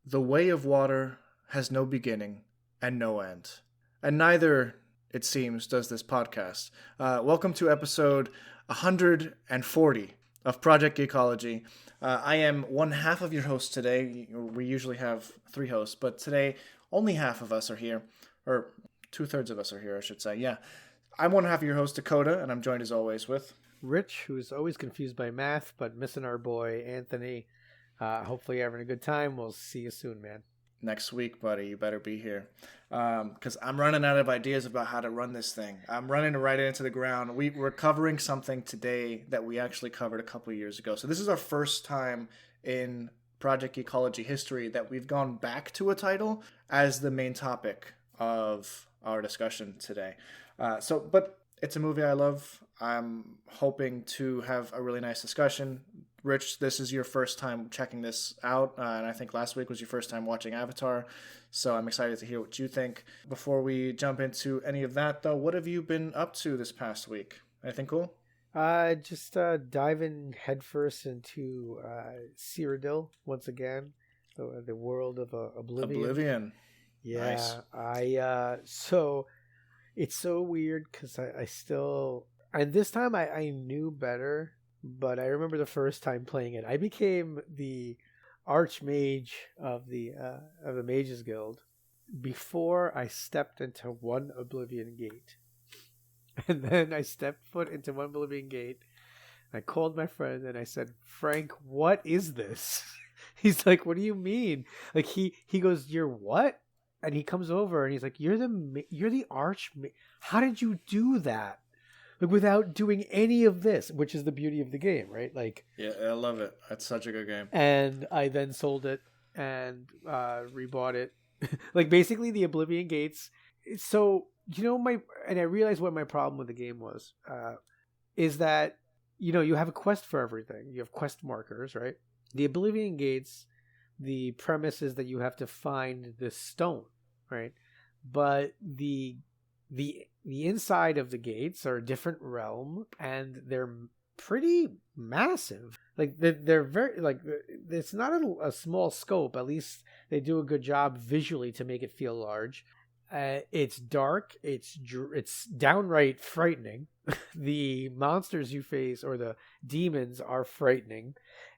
The way of water has no beginning and no end. And neither, it seems, does this podcast. Welcome to episode 140 of Project Geekology. I am one half of your host today. We usually have three hosts, but today only half of us are here. Or 2/3 of us are here, I should say. Yeah. I'm one half of your host, Dakota, and I'm joined as always with... Rich, who's always confused by math, but missing our boy, Anthony. Hopefully you're having a good time. We'll see you soon, man. Next week, buddy. You better be here. Because I'm running out of ideas about how to run this thing. I'm running right into the ground. We're covering something today that we actually covered a couple of years ago. So this is our first time in Project Geekology history that we've gone back to a title as the main topic of our discussion today. But it's a movie I love. I'm hoping to have a really nice discussion. Rich, this is your first time checking this out, and I think last week was your first time watching Avatar, so I'm excited to hear what you think. Before we jump into any of that, though, what have you been up to this past week? Anything cool? Just diving headfirst into Cyrodiil once again, the world of Oblivion. Yeah, nice. So it's so weird because I still, and this time I knew better. But I remember the first time playing it, I became the archmage of the Mages Guild before I stepped into one Oblivion gate. And then I stepped foot into one Oblivion gate. I called my friend and I said, "Frank, what is this?" He's like, "What do you mean?" Like he goes, "You're what?" And he comes over and he's like, "You're the archmage. How did you do that? Like without doing any of this," which is the beauty of the game, right? Like, yeah, I love it. It's such a good game. And I then sold it and rebought it. Like basically the Oblivion gates. So and I realized what my problem with the game was, is that you have a quest for everything. You have quest markers, right? The Oblivion gates. The premise is that you have to find this stone, right? But the inside of the gates are a different realm, and they're pretty massive. Like they're very, like, it's not a small scope. At least they do a good job visually to make it feel large. It's dark. It's downright frightening. The monsters you face, or the demons, are frightening,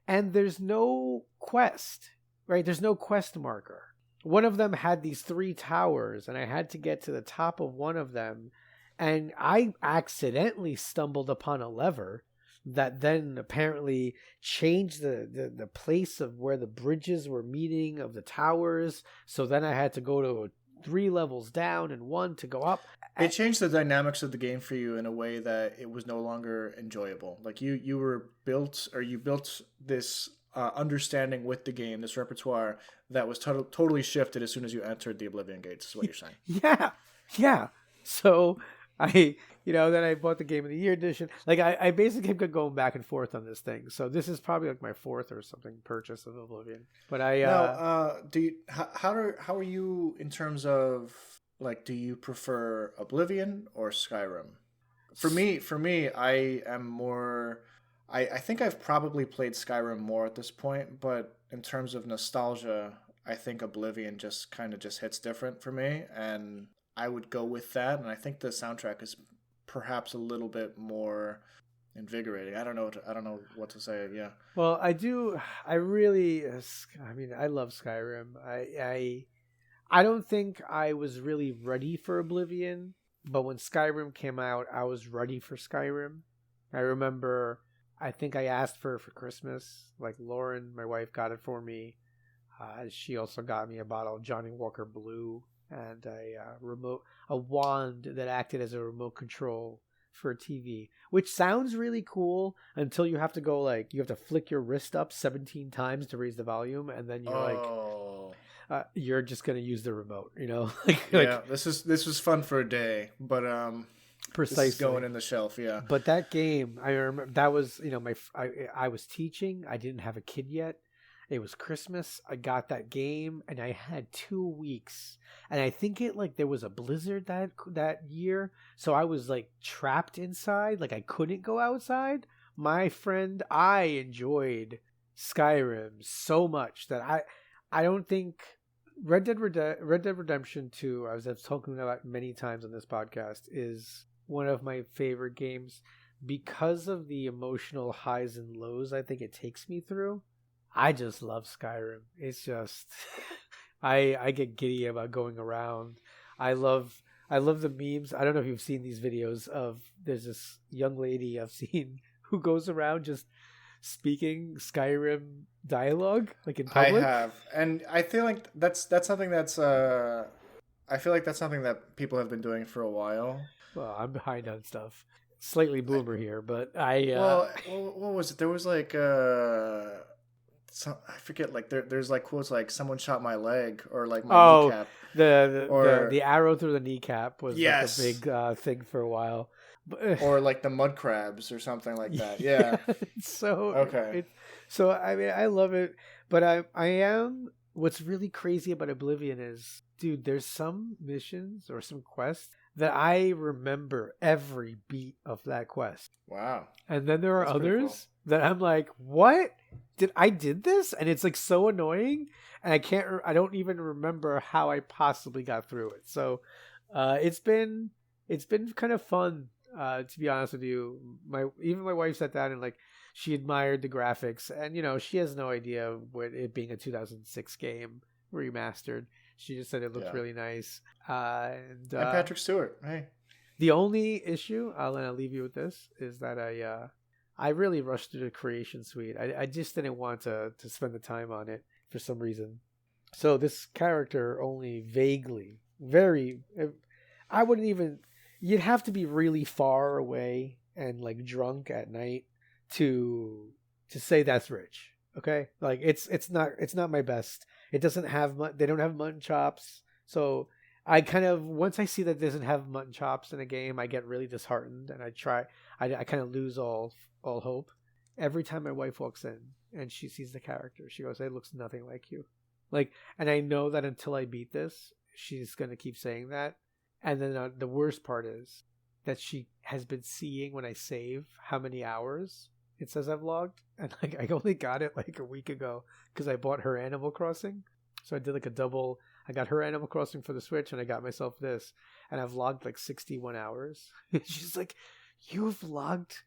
and there's no quest. Right? There's no quest marker. One of them had these 3 towers, and I had to get to the top of one of them, and I accidentally stumbled upon a lever that then apparently changed the place of where the bridges were meeting of the towers. So then I had to go to 3 levels down and 1 to go up. It changed the dynamics of the game for you in a way that it was no longer enjoyable. Like you built this understanding with the game, this repertoire that was totally shifted as soon as you entered the Oblivion gates, is what you're saying. Yeah. So then I bought the Game of the Year edition. Like I basically kept going back and forth on this thing. So this is probably like my 4th or something purchase of Oblivion. But how are you in terms of, like, do you prefer Oblivion or Skyrim? For me, I am more. I think I've probably played Skyrim more at this point, but in terms of nostalgia, I think Oblivion just hits different for me, and I would go with that. And I think the soundtrack is perhaps a little bit more invigorating. I don't know what to say. Yeah. Well, I do. I love Skyrim. I don't think I was really ready for Oblivion, but when Skyrim came out, I was ready for Skyrim. I remember, I think I asked for it for Christmas. Like Lauren, my wife, got it for me. She also got me a bottle of Johnny Walker Blue and a wand that acted as a remote control for a TV, which sounds really cool until you have to go, like, you have to flick your wrist up 17 times to raise the volume, and then you're you're just gonna use the remote, Yeah, this was fun for a day, but precisely, this is going in the shelf. Yeah. But that game, I remember that was I was teaching. I didn't have a kid yet. It was Christmas. I got that game, and I had 2 weeks. And I think there was a blizzard that year, so I was like trapped inside. Like I couldn't go outside. My friend, I enjoyed Skyrim so much that I don't think Red Dead Redemption 2, as I've spoken about many times on this podcast, is one of my favorite games because of the emotional highs and lows I think it takes me through. I just love Skyrim. It's just I get giddy about going around. I love the memes. I don't know if you've seen these videos of there's this young lady I've seen who goes around just speaking Skyrim dialogue like in public. I have, and I feel like that's something that's I feel like that's something that people have been doing for a while. Well, I'm behind on stuff. Slightly boomer here, but Well, what was it? There was like I forget. Like there's like quotes like "someone shot my leg" or like my kneecap. The arrow through the kneecap was yes. like a big thing for a while. Or like the mud crabs or something like that. Yeah. So okay. So I mean, I love it, but I am. What's really crazy about Oblivion is, dude, there's some missions or some quests that I remember every beat of that quest. Wow. And then there are That's others that I'm like, what? I did this? And it's like so annoying, and I don't even remember how I possibly got through it. So, it's been kind of fun. To be honest with you, even my wife sat down and like she admired the graphics, and she has no idea what it being a 2006 game remastered. She just said it looked really nice. And Patrick Stewart, hey. The only issue, and I'll leave you with this, is that I really rushed through the creation suite. I just didn't want to spend the time on it for some reason. So this character only vaguely, I wouldn't even. You'd have to be really far away and like drunk at night to say that's rich. Okay, like it's not my best. It doesn't have they don't have mutton chops. So I kind of, once I see that it doesn't have mutton chops in a game, I get really disheartened, and I kind of lose all hope. Every time my wife walks in and she sees the character, she goes, "It looks nothing like you." Like, and I know that until I beat this, she's gonna keep saying that. And then the worst part is that she has been seeing when I save how many hours it says I've logged. And like I only got it like a week ago because I bought her Animal Crossing. So I did like a double. I got her Animal Crossing for the Switch, and I got myself this. And I've logged like 61 hours. She's like, "You've logged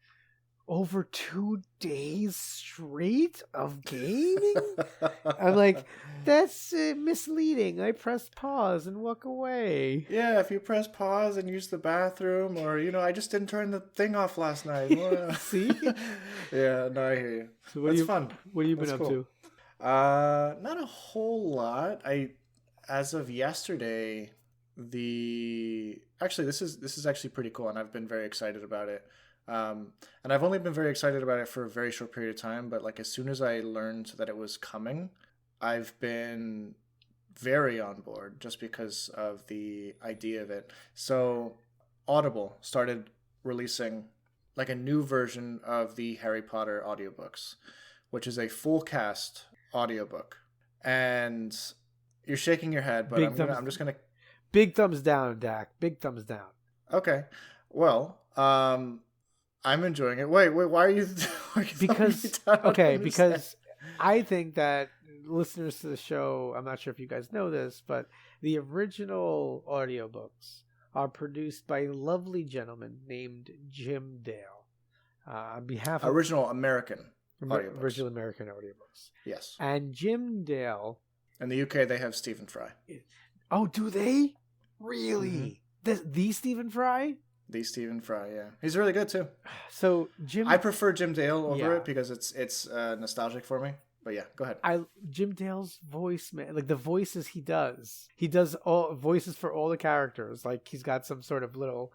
over 2 days straight of gaming?" I'm like, "That's misleading. I pressed pause and walk away." Yeah, if you press pause and use the bathroom, or I just didn't turn the thing off last night. See? Yeah, no, I hear you. So That's fun. What have you been up to? Not a whole lot. As of yesterday, actually this is actually pretty cool, and I've been very excited about it. And I've only been very excited about it for a very short period of time, but like as soon as I learned that it was coming, I've been very on board just because of the idea of it. So Audible started releasing like a new version of the Harry Potter audiobooks, which is a full cast audiobook. And you're shaking your head, but I'm just gonna big thumbs down, Dak. Big thumbs down. Okay. Well, I'm enjoying it. Wait, why are you? Because I think that listeners to the show, I'm not sure if you guys know this, but the original audiobooks are produced by a lovely gentleman named Jim Dale. On behalf of original American audiobooks. Yes. And Jim Dale. In the UK, they have Stephen Fry. Oh, do they? Really? Mm-hmm. The Stephen Fry? The Stephen Fry, yeah. He's really good, too. So, I prefer Jim Dale over it because it's nostalgic for me. But yeah, go ahead. Jim Dale's voice, man, like the voices he does all voices for all the characters. Like he's got some sort of little,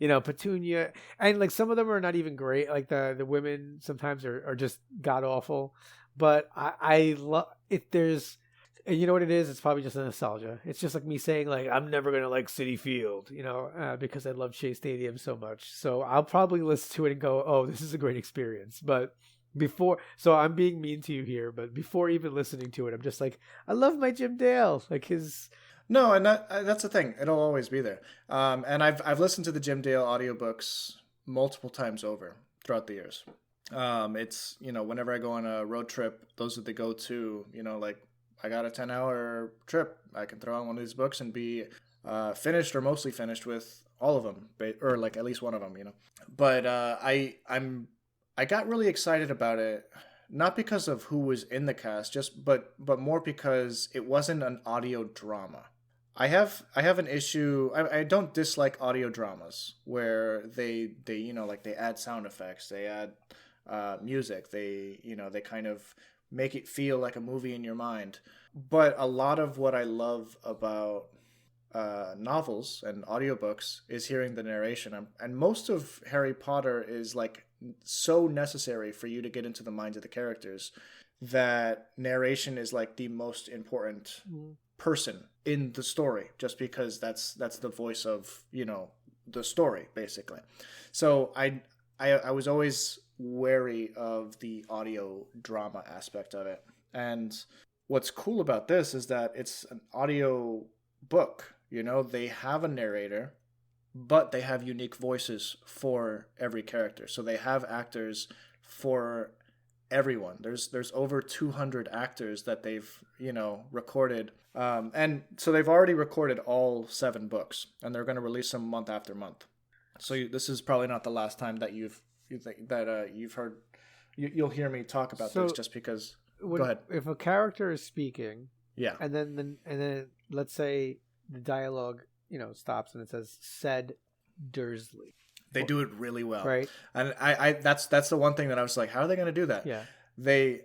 Petunia, and like some of them are not even great. Like the women sometimes are just god awful. But I love if there's, and you know what it is? It's probably just a nostalgia. It's just like me saying like I'm never gonna like Citi Field, because I love Shea Stadium so much. So I'll probably listen to it and go, oh, this is a great experience. But so I'm being mean to you here, but before even listening to it, I'm just like, I love my Jim Dale, like his. No, and that's the thing. It'll always be there. And I've listened to the Jim Dale audiobooks multiple times over throughout the years. It's whenever I go on a road trip, those are the go-to. Like I got a 10-hour trip. I can throw on one of these books and be finished or mostly finished with all of them, or like at least one of them, you know. But I got really excited about it, not because of who was in the cast, but more because it wasn't an audio drama. I have an issue. I don't dislike audio dramas where they you know, like they add sound effects, they add music, they, you know, they kind of make it feel like a movie in your mind. But a lot of what I love about novels and audiobooks is hearing the narration, and most of Harry Potter is like so necessary for you to get into the minds of the characters that narration is like the most important person in the story, just because that's the voice of, you know, the story basically. So I was always wary of the audio drama aspect of it, and what's cool about this is that it's an audio book. You know, they have a narrator, but they have unique voices for every character. So they have actors for everyone. There's over 200 actors that they've, you know, recorded. And so they've already recorded all 7 books, and they're going to release them month after month. So this is probably not the last time that you've heard. You'll hear me talk about this, just because. Go ahead. If a character is speaking, yeah, and then let's say the dialogue, you know, stops and it says "said Dursley." They do it really well, right? And I that's the one thing that I was like, how are they going to do that? Yeah. They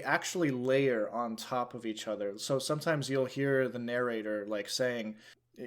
actually layer on top of each other. So sometimes you'll hear the narrator like saying,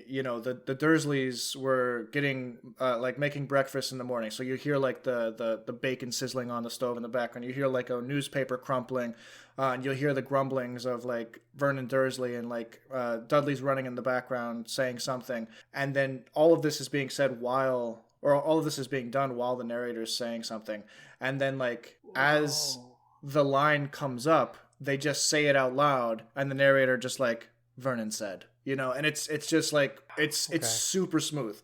you know, the Dursleys were getting like making breakfast in the morning, so you hear like the bacon sizzling on the stove in the background. You hear like a newspaper crumpling, and you'll hear the grumblings of like Vernon Dursley, and like Dudley's running in the background saying something, and then all of this is being said all of this is being done while the narrator's saying something, and then like as the line comes up, they just say it out loud, and the narrator just like, Vernon said, you know, and it's just like it's super smooth.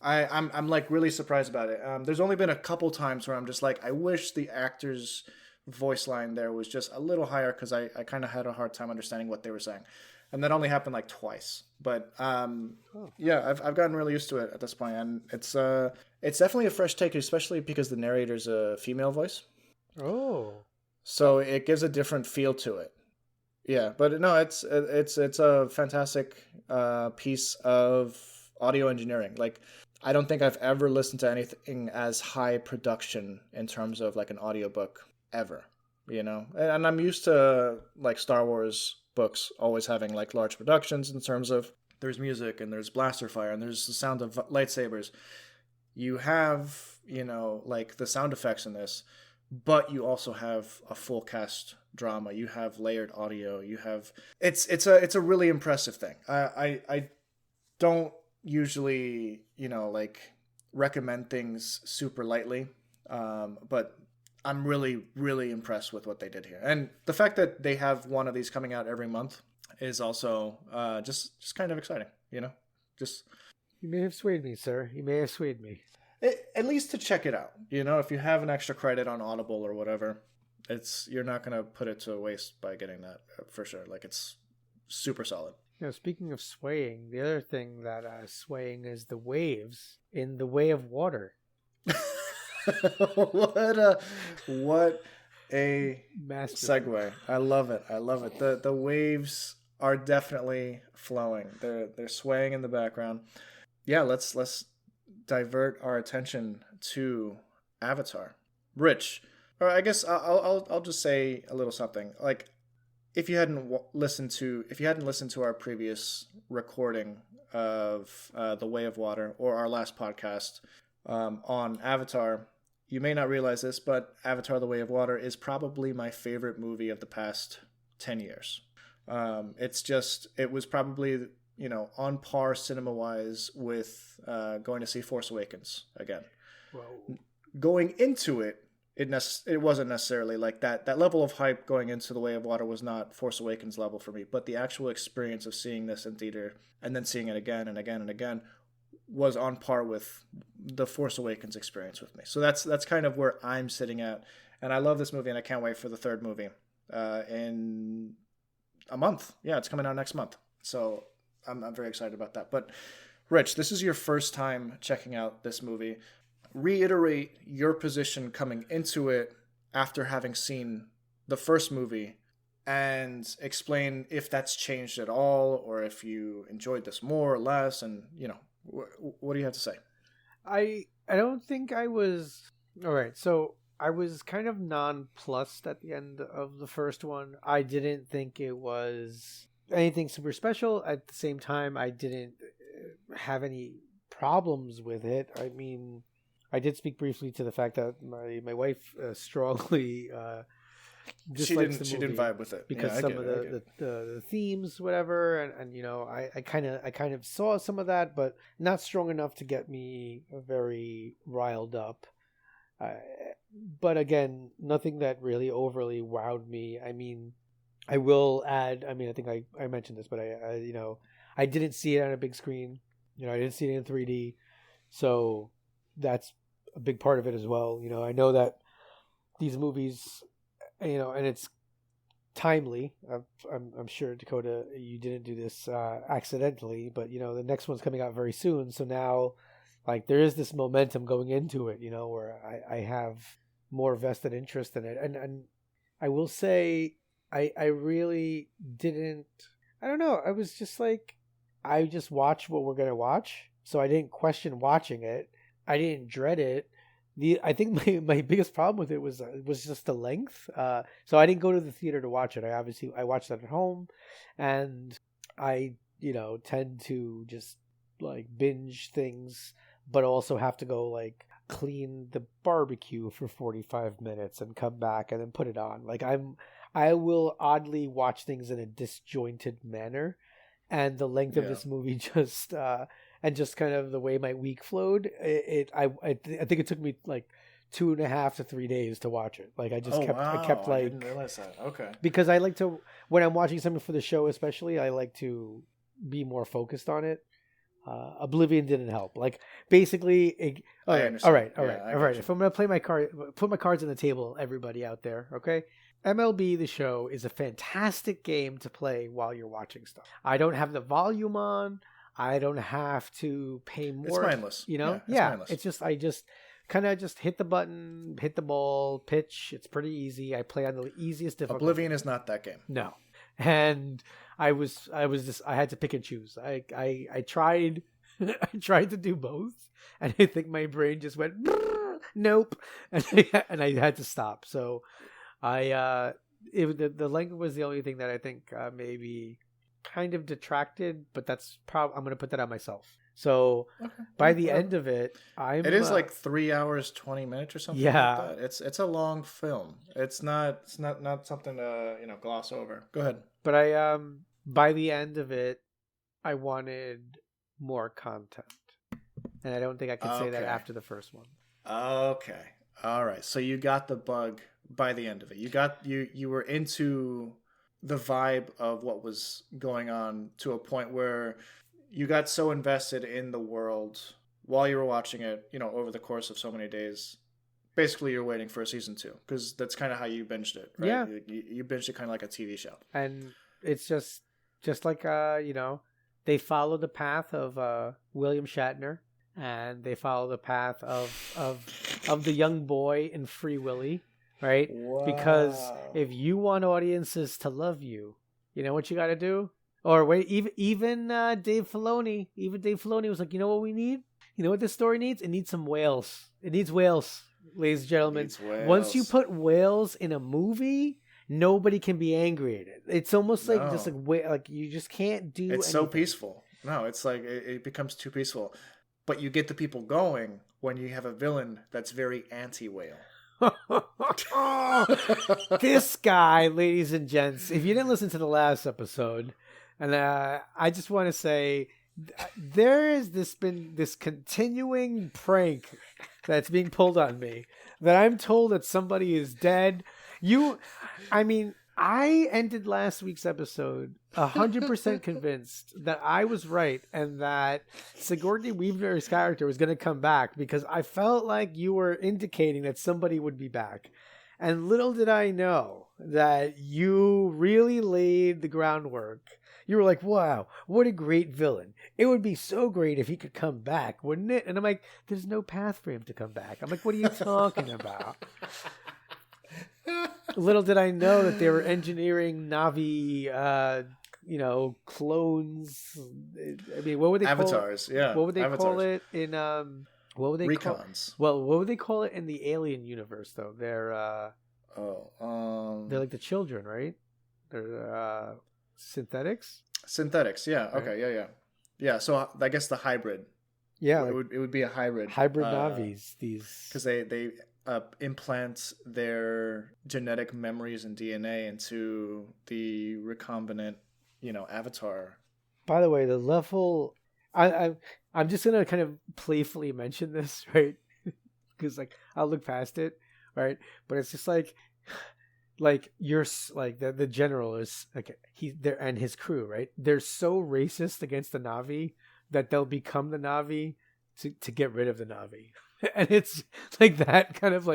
I'm like really surprised about it. There's only been a couple times where I'm just like, I wish the actor's voice line there was just a little higher, because I kind of had a hard time understanding what they were saying, and that only happened like twice. But yeah, I've gotten really used to it at this point, and it's definitely a fresh take, especially because the narrator's a female voice. Oh, so it gives a different feel to it. Yeah, but no, it's a fantastic piece of audio engineering. Like, I don't think I've ever listened to anything as high production in terms of like an audiobook ever, you know? And I'm used to like Star Wars books always having like large productions in terms of there's music and there's blaster fire and there's the sound of lightsabers. You have, you know, like the sound effects in this, but you also have a full cast drama. You have layered audio. You have it's a really impressive thing. I don't usually, you know, like recommend things super lightly, but I'm really, really impressed with what they did here. And the fact that they have one of these coming out every month is also just kind of exciting, you know? Just you may have swayed me, sir. You may have swayed me. At least to check it out, you know, if you have an extra credit on Audible or whatever, you're not going to put it to waste by getting that, for sure. Like, it's super solid. You know, speaking of swaying, the other thing that swaying is the waves in The Way of Water. what a Master segue. I love it. The waves are definitely flowing. They're swaying in the background. Yeah, let's divert our attention to Avatar. Rich, or I guess I'll just say a little something. Like, if you hadn't listened to our previous recording of The Way of Water, or our last podcast on Avatar, you may not realize this, but Avatar: The Way of Water is probably my favorite movie of the past 10 years. It was probably, you know, on par cinema-wise with going to see Force Awakens again. Whoa. Going into it wasn't necessarily like that. That level of hype going into The Way of Water was not Force Awakens level for me, but the actual experience of seeing this in theater and then seeing it again and again and again was on par with the Force Awakens experience with me. So that's kind of where I'm sitting at, and I love this movie, and I can't wait for the third movie. in a month. Yeah, it's coming out next month. So I'm very excited about that. But Rich, this is your first time checking out this movie. Reiterate your position coming into it after having seen the first movie, and explain if that's changed at all, or if you enjoyed this more or less, and what do you have to say? I don't think I was all right. So I was kind of nonplussed at the end of the first one. I didn't think it was anything super special. At the same time, I didn't have any problems with it. I mean, I did speak briefly to the fact that my wife strongly dislikes the movie. She didn't vibe with it because some of the themes, whatever, and I kind of saw some of that, but not strong enough to get me very riled up. But again, nothing that really overly wowed me. I mean, I will add. I mean, I think I mentioned this, but I didn't see it on a big screen. I didn't see it in 3D, so that's a big part of it as well. I know that these movies, and it's timely. I'm sure, Dakota, you didn't do this accidentally, but the next one's coming out very soon. So now, like, there is this momentum going into it, where I have more vested interest in it. And I will say, I really didn't, I don't know. I was just like, I just watched what we're going to watch. So I didn't question watching it. I didn't dread it. I think my biggest problem with it was just the length. So I didn't go to the theater to watch it. I watched it at home, and I tend to just like binge things, but also have to go like clean the barbecue for 45 minutes and come back and then put it on. Like I will oddly watch things in a disjointed manner, and the length of this movie just and just kind of the way my week flowed, I think it took me like 2.5 to 3 days to watch it. Like I kept like, I didn't realize that. Okay. Because I like to, when I'm watching something for the show, especially, I like to be more focused on it. Oblivion didn't help. Like basically, all right. If I'm gonna put my cards on the table, everybody out there, okay? MLB The Show is a fantastic game to play while you're watching stuff. I don't have the volume on. I don't have to pay more. It's mindless. Mindless. It's just, I just kind of just hit the button, hit the ball, pitch. It's pretty easy. I play on the easiest difficulty. Oblivion is not that game. No. And I had to pick and choose. I tried, I tried to do both, and I think my brain just went, nope. And I had to stop. So the length was the only thing that I think maybe kind of detracted, but that's I'm going to put that on myself. So by the end of it, it is like 3 hours 20 minutes or something. Yeah, like that. It's a long film. It's not something to gloss over. Go ahead. But by the end of it, I wanted more content, and I don't think I can say that after the first one. Okay, all right. So you got the bug by the end of it. You were into the vibe of what was going on to a point where you got so invested in the world while you were watching it, over the course of so many days. Basically, you're waiting for a season 2, because that's kind of how you binged it, right? Yeah. You binged it kind of like a TV show. And it's just like, they follow the path of William Shatner, and they follow the path of the young boy in Free Willy. Right? Wow. Because if you want audiences to love you, you know what you got to do? Or wait, even Dave Filoni was like, you know what we need? You know what this story needs? It needs some whales. It needs whales, ladies and gentlemen. Once you put whales in a movie, nobody can be angry at it. It's almost like just like you just can't do. It's anything. So peaceful. No, it's like it becomes too peaceful. But you get the people going when you have a villain that's very anti-whale. This guy, ladies and gents, if you didn't listen to the last episode, and I just want to say there is been this continuing prank that's being pulled on me, that I'm told that somebody is dead. I ended last week's episode 100% convinced that I was right, and that Sigourney Weaver's character was going to come back, because I felt like you were indicating that somebody would be back. And little did I know that you really laid the groundwork. You were like, wow, what a great villain. It would be so great if he could come back, wouldn't it? And I'm like, there's no path for him to come back. I'm like, what are you talking about? Little did I know that they were engineering Navi, clones. I mean, what would they avatars? Call it? Yeah, What would they avatars. call it in What would they Recons. Well, what would they call it in the Alien universe though? They're they're like the children, right? They're synthetics. Synthetics, yeah. Right. Okay, yeah. So I guess the hybrid. Yeah, it would be a hybrid. Navis. These because they implant their genetic memories and DNA into the recombinant, avatar. By the way, the level, I'm just gonna kind of playfully mention this, right? Because I'll look past it, right? But it's just like you're like the general is like he there and his crew, right? They're so racist against the Navi that they'll become the Navi to get rid of the Navi. And it's like that kind of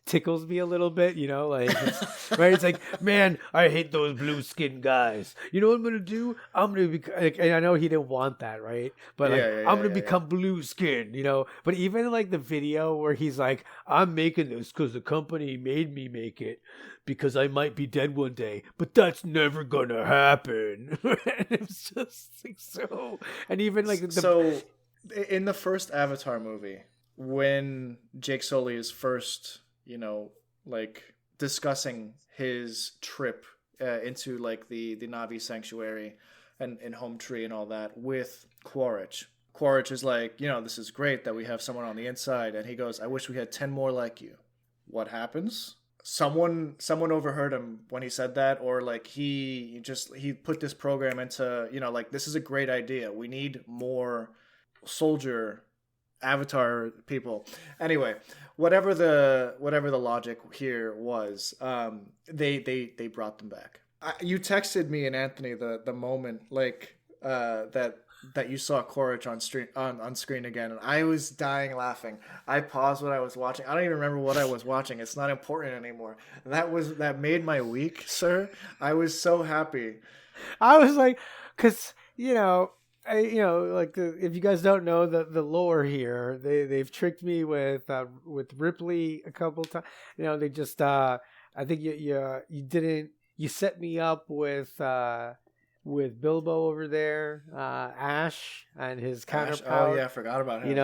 tickles me a little bit, it's, right? It's like, man, I hate those blue skinned guys. You know what I'm gonna do? I'm gonna be, and I know he didn't want that, right? But I'm gonna become blue skinned, But even the video where he's like, I'm making this because the company made me make it because I might be dead one day, but that's never gonna happen. And it's just so, and even so in the first Avatar movie, when Jake Sully is first, discussing his trip into the Navi sanctuary and home tree and all that with Quaritch. Quaritch is like, this is great that we have someone on the inside, and he goes, I wish we had 10 more like you. What happens? Someone overheard him when he said that, or he put this program into, this is a great idea. We need more soldier Avatar people. Anyway, whatever the logic here was, they brought them back. You texted me and Anthony the moment that you saw Quaritch on screen again, and I was dying laughing. I paused what I was watching. I don't even remember what I was watching. It's not important anymore. That made my week, sir. I was so happy. I was like, because if you guys don't know the lore here, they've tricked me with Ripley a couple times. They just I think you set me up with Bilbo over there, Ash and his counterpart. Oh yeah, I forgot about him.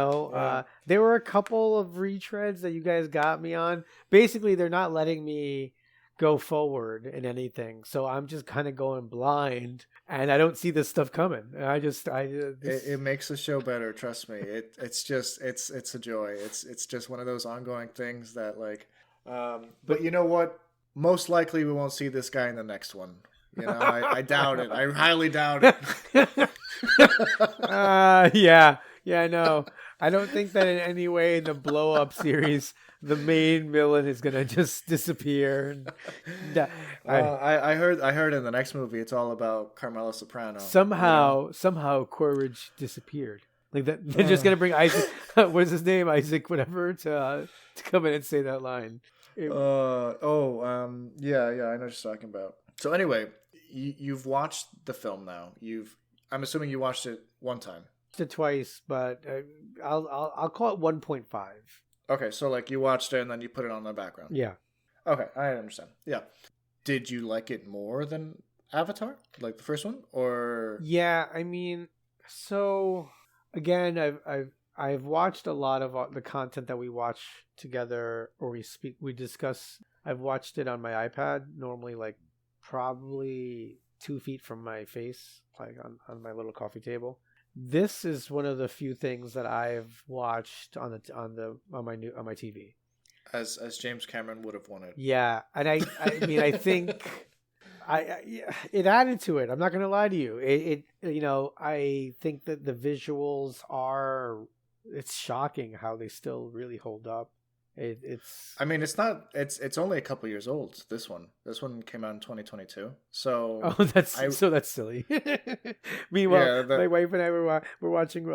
There were a couple of retreads that you guys got me on. Basically, they're not letting me go forward in anything, so I'm just kind of going blind, and I don't see this stuff coming. It makes the show better. Trust me. It's a joy. It's just one of those ongoing things that but you know what? Most likely we won't see this guy in the next one. I doubt it. I highly doubt it. Yeah, no. I don't think that in any way in the blow up series the main villain is gonna just disappear. I heard in the next movie it's all about Carmela Soprano. Somehow Quaritch disappeared. That they're just gonna bring Isaac. What is his name? Isaac, whatever, to come in and say that line. Yeah, I know what you're talking about. So anyway, you've watched the film now. I'm assuming you watched it one time. It twice, but I'll call it 1.5. Okay, so you watched it and then you put it on the background. Yeah. Okay, I understand. Yeah. Did you like it more than Avatar, like the first one, or? Yeah, I mean, so again, I've watched a lot of the content that we watch together, or we discuss. I've watched it on my iPad, normally probably 2 feet from my face, on my little coffee table. This is one of the few things that I've watched on my TV. As James Cameron would have wanted. Yeah, and I mean I think it added to it. I'm not going to lie to you. I think that the visuals it's shocking how they still really hold up. It's. I mean, it's not. It's only a couple years old. This one came out in 2022. So that's silly. Meanwhile, my wife and I were watching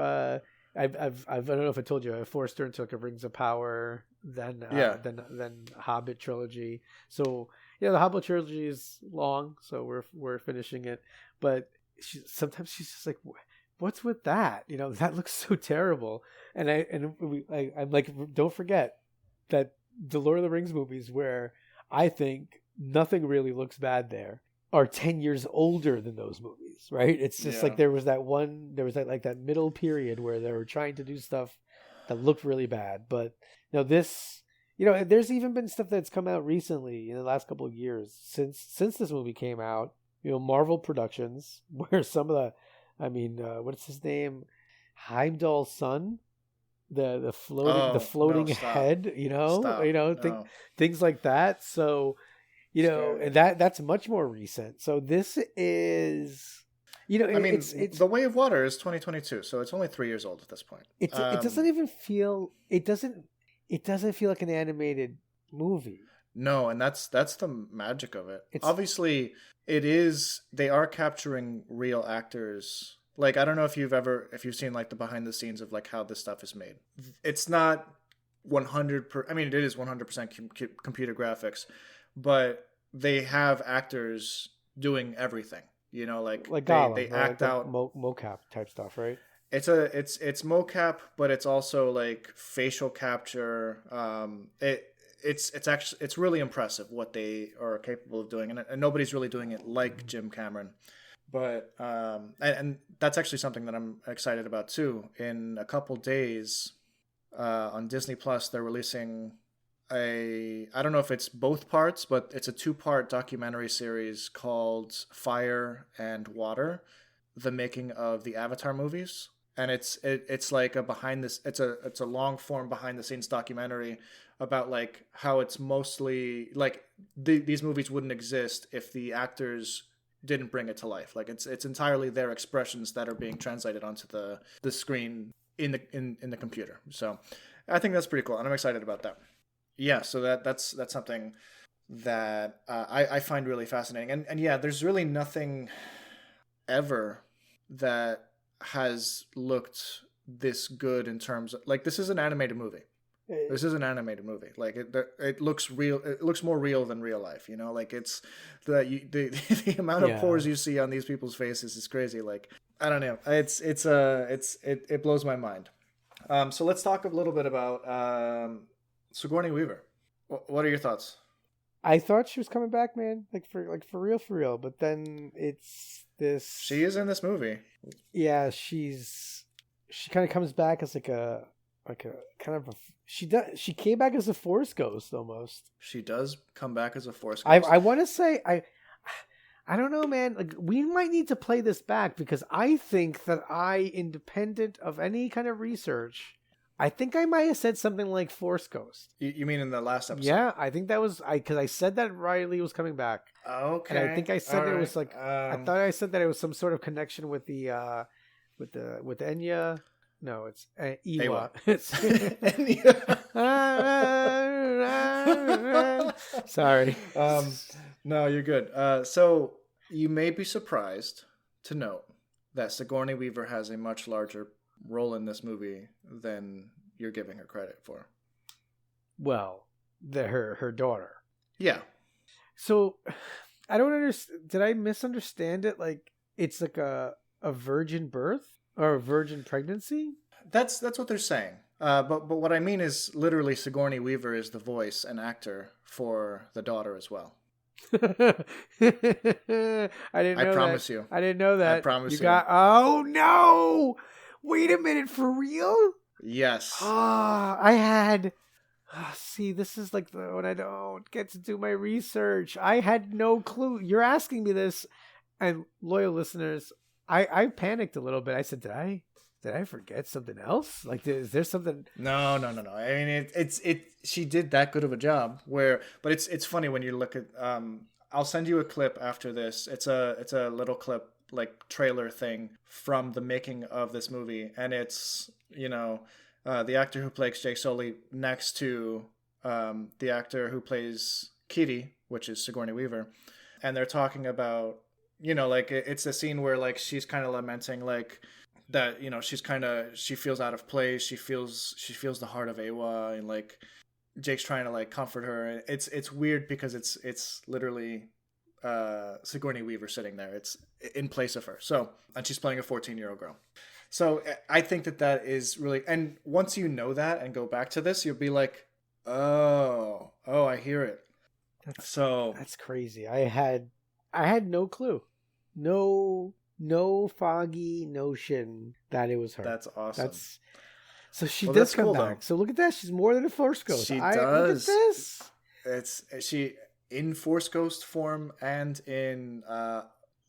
I don't know if I told you, I forced her into like a Rings of Power, then Hobbit trilogy. So the Hobbit trilogy is long, so we're finishing it. But sometimes she's just like, "What's with that? That looks so terrible." And I'm like, don't forget that the Lord of the Rings movies, where I think nothing really looks bad there, are 10 years older than those movies, right? It's just like there was that middle period where they were trying to do stuff that looked really bad. But there's even been stuff that's come out recently in the last couple of years since this movie came out. Marvel Productions, where some of what's his name? Heimdall's son, the floating head, things like that. So, and that's much more recent. So this is, it's The Way of Water is 2022, so it's only 3 years old at this point. It doesn't even feel. It doesn't feel like an animated movie. No, and that's the magic of it. Obviously, it is. They are capturing real actors. Like, I don't know if you've seen like the behind the scenes of like how this stuff is made. It's not 100%. I mean, it is 100% computer graphics, but they have actors doing everything. Like they act out mocap type stuff, right? It's mocap, but it's also like facial capture. It's really impressive what they are capable of doing, and nobody's really doing it like Jim Cameron. But and that's actually something that I'm excited about too. In a couple days, on Disney Plus, they're releasing I don't know if it's both parts, but it's a 2-part documentary series called Fire and Water, the making of the Avatar movies. And it's like it's a long form behind the scenes documentary about like how it's mostly like these movies wouldn't exist if the actors didn't bring it to life. Like it's entirely their expressions that are being translated onto the screen in the computer. So I think that's pretty cool, and I'm excited about that. Yeah, so that's something that I find really fascinating. And yeah, there's really nothing ever that has looked this good in terms of like, this is an animated movie. Like it looks real. It looks more real than real life. Like it's the amount of pores you see on these people's faces is crazy. Like, I don't know. It blows my mind. So let's talk a little bit about Sigourney Weaver. What are your thoughts? I thought she was coming back, man. Like for real. But then it's this. She is in this movie. Yeah, she kind of comes back as like a kind of she came back as a Force ghost almost. She does come back as a Force ghost. I want to say I don't know, man. Like, we might need to play this back, because I think that independent of any kind of research, I think I might have said something like Force ghost. You mean in the last episode? Yeah, I think that was because I said that Riley was coming back. Okay. And I think I said it was like I thought I said that it was some sort of connection with the with Enya. No, it's Ewa. It's sorry. No, you're good. So you may be surprised to note that Sigourney Weaver has a much larger role in this movie than you're giving her credit for. Well, her daughter. Yeah. So I don't understand. Did I misunderstand it? Like, it's like a virgin birth or a virgin pregnancy? That's what they're saying. But what I mean is literally Sigourney Weaver is the voice and actor for the daughter as well. I promise you. I didn't know that. I promise you. Oh no! Wait a minute, for real? Yes. I had. See, this is like when I don't get to do my research. I had no clue. You're asking me this, and loyal listeners, I panicked a little bit. I said, Did I forget something else? Like, is there something? No. I mean, she did that good of a job. But it's funny when you look at. I'll send you a clip after this. It's a little clip, like trailer thing from the making of this movie, and it's the actor who plays Jake Sully next to the actor who plays Kiri, which is Sigourney Weaver, and they're talking about like it's a scene where like she's kind of lamenting like that she feels out of place. She feels the heart of Awa, and like Jake's trying to like comfort her. It's weird because it's literally Sigourney Weaver sitting there. It's in place of her. So, and she's playing a 14-year-old girl. So I think that is really, and once you know that and go back to this, you'll be like, oh, I hear it. That's crazy. I had no clue. No foggy notion that it was her. That's awesome. So she does come back. Though. So look at that. She's more than a Force Ghost. She does. Look at this. She in Force Ghost form and in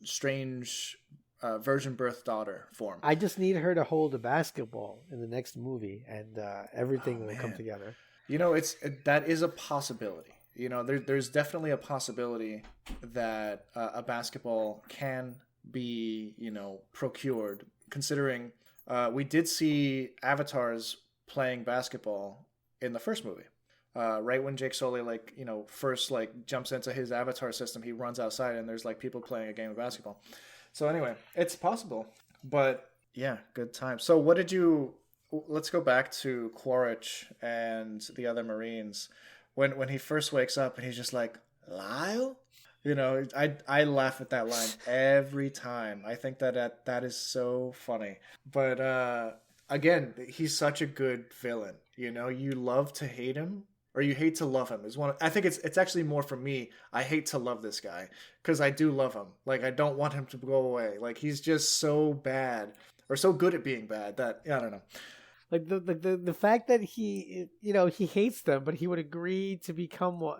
strange virgin birth daughter form. I just need her to hold a basketball in the next movie, and everything will come together. That is a possibility. There's definitely a possibility that a basketball can be, procured, considering we did see avatars playing basketball in the first movie. Right when Jake Sully first jumps into his avatar system, he runs outside and there's people playing a game of basketball. So anyway, it's possible, but yeah, good time. So let's go back to Quaritch and the other Marines. When he first wakes up and he's just like, Lyle? I laugh at that line every time. I think that is so funny. But again, he's such a good villain. You love to hate him, or you hate to love him. I think it's actually more for me. I hate to love this guy because I do love him. I don't want him to go away. He's just so bad or so good at being bad that I don't know. The fact that he he hates them, but he would agree to become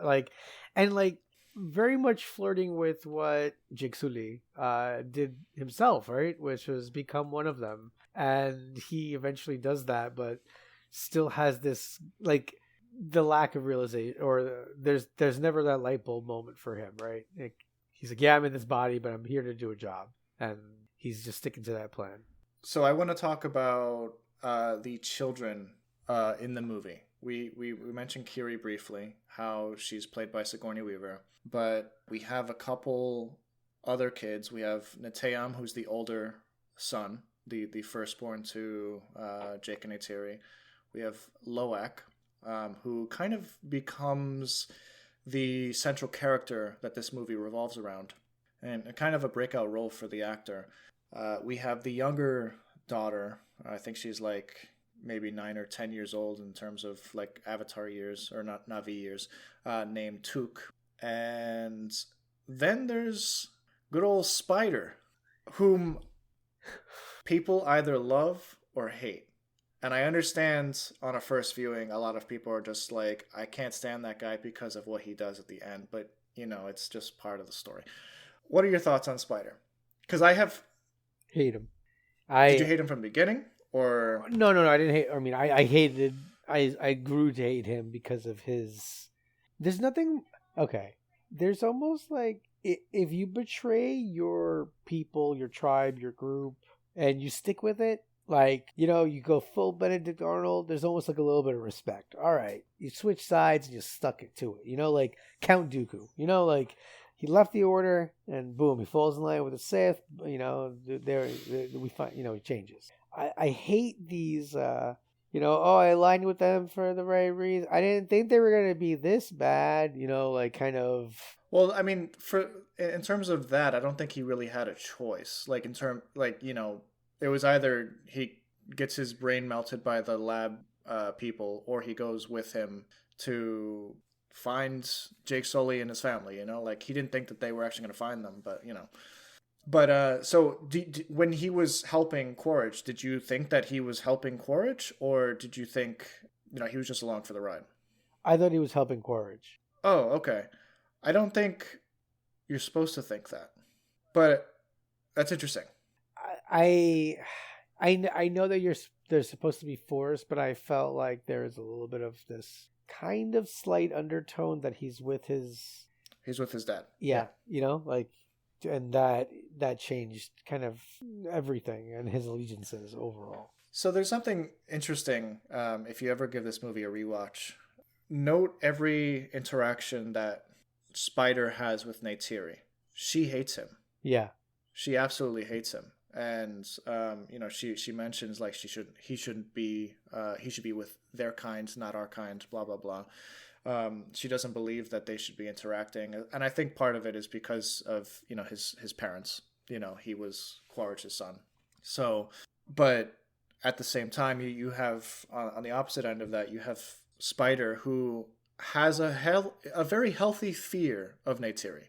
very much flirting with what Jake Sully did himself, right? Which was become one of them, and he eventually does that, but still has this the lack of realization, or there's never that light bulb moment for him, right? He's like, yeah, I'm in this body, but I'm here to do a job, and he's just sticking to that plan. So I want to talk about the children in the movie. We mentioned Kiri briefly, how she's played by Sigourney Weaver, but we have a couple other kids. We have Neteyam, who's the older son, the firstborn to Jake and Neytiri. We have Loak, who kind of becomes the central character that this movie revolves around, and kind of a breakout role for the actor. We have the younger daughter. I think she's maybe 9 or 10 years old in terms of Avatar years, or not Na'vi years, named Tuk. And then there's good old Spider, whom people either love or hate. And I understand on a first viewing, a lot of people are just like, I can't stand that guy because of what he does at the end. But, it's just part of the story. What are your thoughts on Spider? Because hate him. Did you hate him from the beginning? Or no, I didn't hate. I mean, I hated. I grew to hate him because of his. There's nothing. Okay, there's almost if you betray your people, your tribe, your group, and you stick with it, you go full Benedict Arnold. There's almost a little bit of respect. All right, you switch sides and you stuck it to it. Count Dooku. He left the Order and boom, he falls in line with the Sith. There we find. He changes. I hate these, I aligned with them for the right reason. I didn't think they were going to be this bad, kind of. Well, I mean, in terms of that, I don't think he really had a choice. It was either he gets his brain melted by the lab people, or he goes with him to find Jake Sully and his family, he didn't think that they were actually going to find them, but, But so when he was helping Quaritch, did you think that he was helping Quaritch, or did you think he was just along for the ride? I thought he was helping Quaritch. Oh, okay. I don't think you're supposed to think that, but that's interesting. I know that they're supposed to be forced, but I felt like there is a little bit of this kind of slight undertone that he's with his dad. Yeah. And that changed kind of everything and his allegiances overall. So there's something interesting. If you ever give this movie a rewatch, note every interaction that Spider has with Neytiri. She hates him. Yeah. She absolutely hates him. and she mentions like he should be with their kind, not our kind, blah blah blah. She doesn't believe that they should be interacting, and I think part of it is because of his parents. He was Quaritch's son, so but at the same time you have on the opposite end of that, you have Spider, who has a very healthy fear of Neytiri.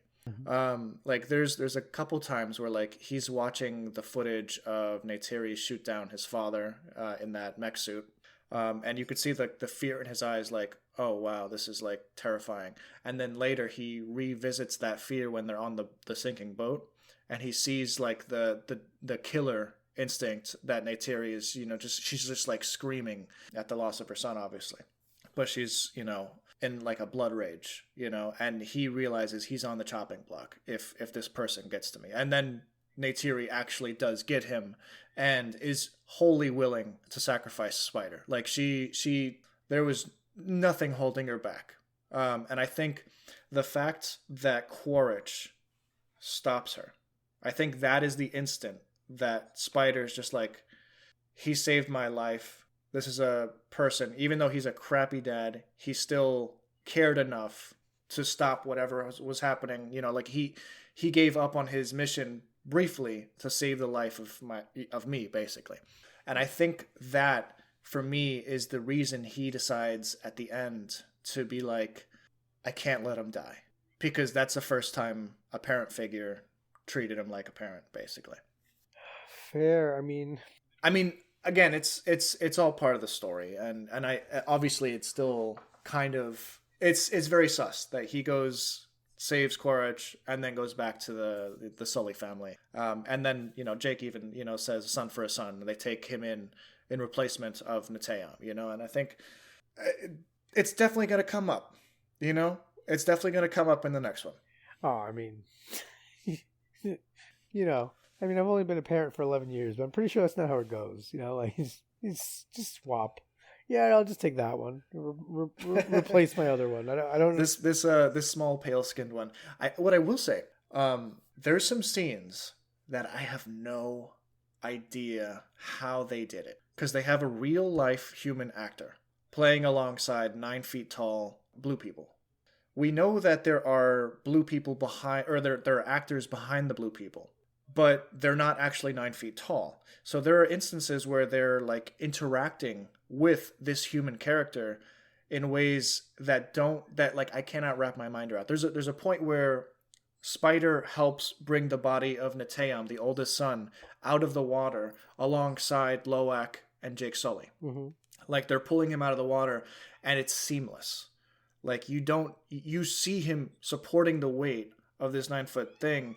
Like there's a couple times where like he's watching the footage of Neytiri shoot down his father in that mech suit, and you could see the fear in his eyes, like, oh wow, this is like terrifying. And then later he revisits that fear when they're on the sinking boat, and he sees like the killer instinct that Neytiri is, she's just like screaming at the loss of her son, obviously, but she's in like a blood rage, and he realizes he's on the chopping block if this person gets to me. And then Neytiri actually does get him and is wholly willing to sacrifice Spider. Like there was nothing holding her back. And I think the fact that Quaritch stops her, I think that is the instant that Spider's just like, he saved my life. This is a person, even though he's a crappy dad, he still cared enough to stop whatever was happening. Like he gave up on his mission briefly to save the life of me, basically. And I think that, for me, is the reason he decides at the end to be like, I can't let him die. Because that's the first time a parent figure treated him like a parent, basically. Fair. I mean, again, it's all part of the story, and I obviously it's still kind of it's very sus that he goes, saves Quaritch, and then goes back to the Sully family, and then Jake even says son for a son, and they take him in replacement of Neytiri, and I think it's definitely going to come up, it's definitely going to come up in the next one. Oh, I mean, I've only been a parent for 11 years, but I'm pretty sure that's not how it goes. Like he's just swap. Yeah, I'll just take that one. Replace my other one. I don't. This small pale skinned one. What I will say, there's some scenes that I have no idea how they did it, because they have a real life human actor playing alongside 9 feet tall blue people. We know that there are blue people behind, or there are actors behind the blue people, but they're not actually 9 feet tall. So there are instances where they're like interacting with this human character in ways that I cannot wrap my mind around. There's a point where Spider helps bring the body of Neytiri, the oldest son, out of the water alongside Loak and Jake Sully. Mm-hmm. Like they're pulling him out of the water, and it's seamless. Like you see him supporting the weight of this 9-foot thing,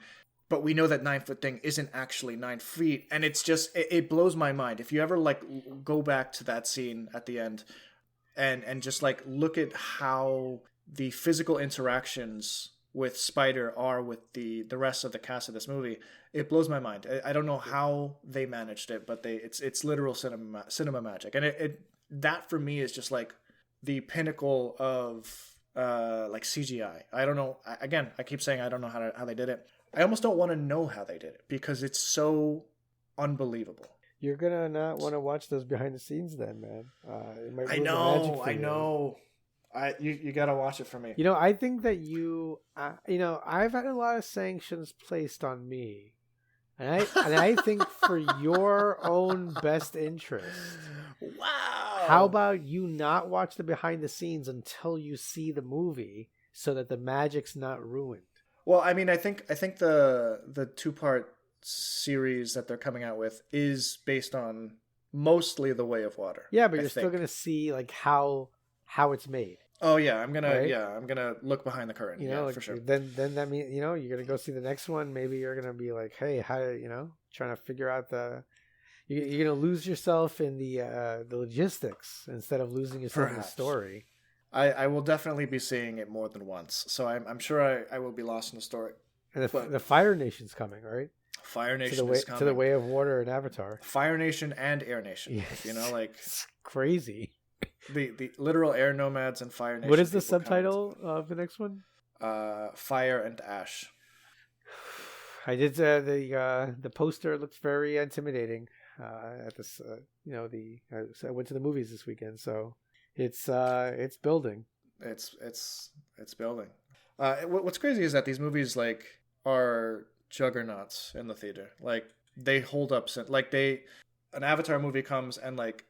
but we know that 9-foot thing isn't actually 9 feet, and it's just it blows my mind. If you ever like go back to that scene at the end, and just like look at how the physical interactions with Spider are with the rest of the cast of this movie, it blows my mind. I don't know how they managed it, but it's literal cinema magic, and that for me is just like the pinnacle of like CGI. I don't know. Again, I keep saying I don't know how they did it. I almost don't want to know how they did it because it's so unbelievable. You're gonna not want to watch those behind the scenes, then, man. It might ruin the magic for you. I know. You gotta watch it for me. I think that I've had a lot of sanctions placed on me, and I think for your own best interest. Wow. How about you not watch the behind the scenes until you see the movie, so that the magic's not ruined? Well, I mean, I think the 2-part series that they're coming out with is based on mostly The Way of Water. Yeah, but you're still gonna see like how it's made. Oh yeah, I'm gonna look behind the curtain. For sure. Then that means you're gonna go see the next one. Maybe you're gonna be like, hey, how trying to figure out you're gonna lose yourself in the logistics instead of losing yourself in the story. I will definitely be seeing it more than once, so I'm sure I will be lost in the story. And the Fire Nation's coming, right? Fire Nation is coming. To the Way of Water and Avatar. Fire Nation and Air Nation. Yes. It's crazy. The literal air nomads and Fire Nation. What is the subtitle of the next one? Fire and Ash. I did the poster looks very intimidating. At this, so I went to the movies this weekend, so it's building. It's building. What's crazy is that these movies like are juggernauts in the theater. Like they hold up. Like an Avatar movie comes and like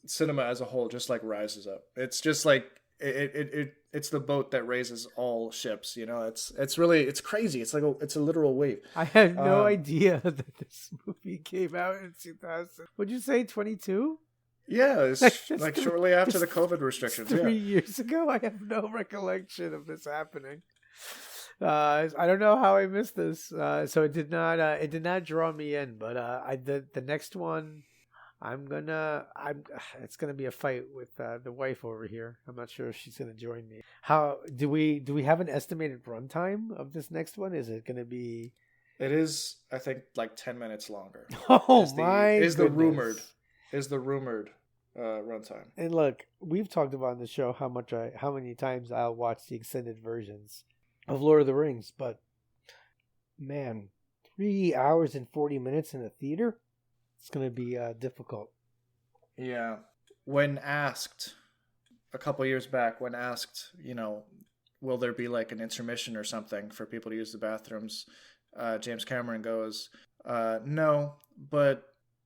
cinema as a whole just like rises up. It's just like it's the boat that raises all ships. You know, it's crazy. It's like it's a literal wave. I had no idea that this movie came out in 2000. Would you say 22? Yeah, it's like shortly after the COVID restrictions. 3 years ago. I have no recollection of this happening. I don't know how I missed this. So it did not draw me in. But the next one, it's gonna be a fight with the wife over here. I'm not sure if she's gonna join me. How do we have an estimated runtime of this next one? Is it gonna be? It is, I think, like 10 minutes longer. Oh Is the rumored runtime. And look, we've talked about on the show how many times I'll watch the extended versions of Lord of the Rings, but man, 3 hours and 40 minutes in a theater, it's going to be difficult. Yeah. When asked a couple years back, will there be like an intermission or something for people to use the bathrooms? James Cameron goes, no, but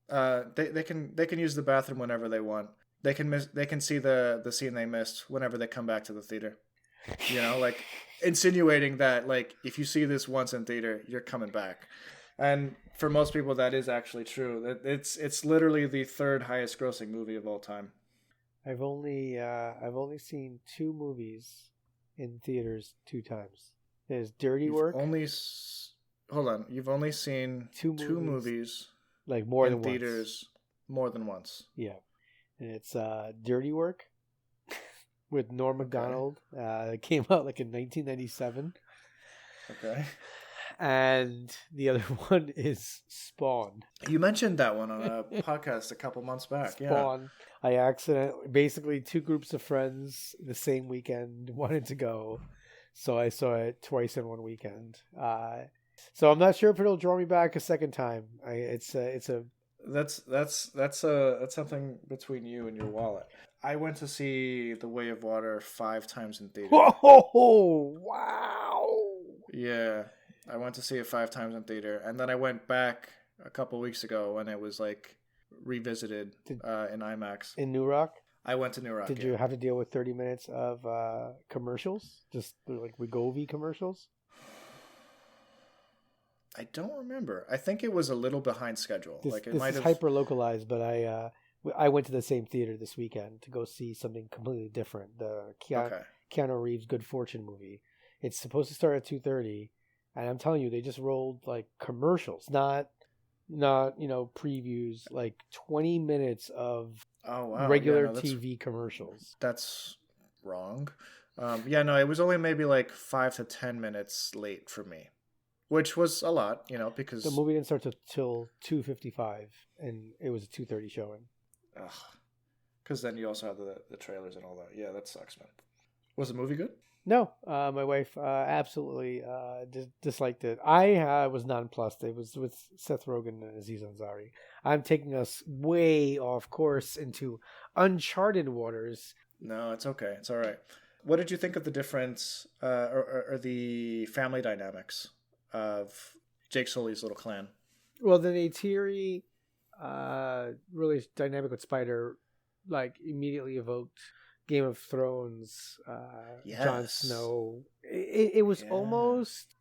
they can use the bathroom whenever they want. They can see the scene they missed whenever they come back to the theater. You know, like insinuating that like if you see this once in theater, you're coming back. And for most people, that is actually true. It's literally the third highest grossing movie of all time. I've only seen 2 movies in theaters 2 times. There's Dirty Work. Hold on. You've only seen two movies like more in than theaters once. More than once. Yeah, and it's Dirty Work with Norm Macdonald. It came out like in 1997. Okay. And the other one is Spawn. You mentioned that one on a podcast a couple months back. Spawn. Yeah. Basically 2 groups of friends the same weekend wanted to go, so I saw it twice in one weekend. So I'm not sure if it'll draw me back a second time. That's something between you and your wallet. I went to see The Way of Water 5 times in theater. Oh, wow. Yeah. I went to see it 5 times in theater, and then I went back a couple weeks ago when it was like revisited in IMAX. In New Rock? I went to New Rock. Did you have to deal with 30 minutes of commercials? Just like Wegovy commercials? I don't remember. I think it was a little behind schedule. This is hyper localized, but I went to the same theater this weekend to go see something completely different. The Keanu Reeves Good Fortune movie. It's supposed to start at 2:30. And I'm telling you, they just rolled like commercials, not previews, like 20 minutes of regular TV commercials. That's wrong. It was only maybe like 5 to 10 minutes late for me, which was a lot, because the movie didn't start till 2:55, and it was a 2:30 showing. Because then you also have the trailers and all that. Yeah, that sucks, man. Was the movie good? No, my wife absolutely disliked it. I was nonplussed. It was with Seth Rogen and Aziz Ansari. I'm taking us way off course into uncharted waters. No, it's okay. It's all right. What did you think of the difference or the family dynamics of Jake Sully's little clan? Well, the Neytiri, really dynamic with Spider, like immediately evoked Game of Thrones, yes. Jon Snow. It was almost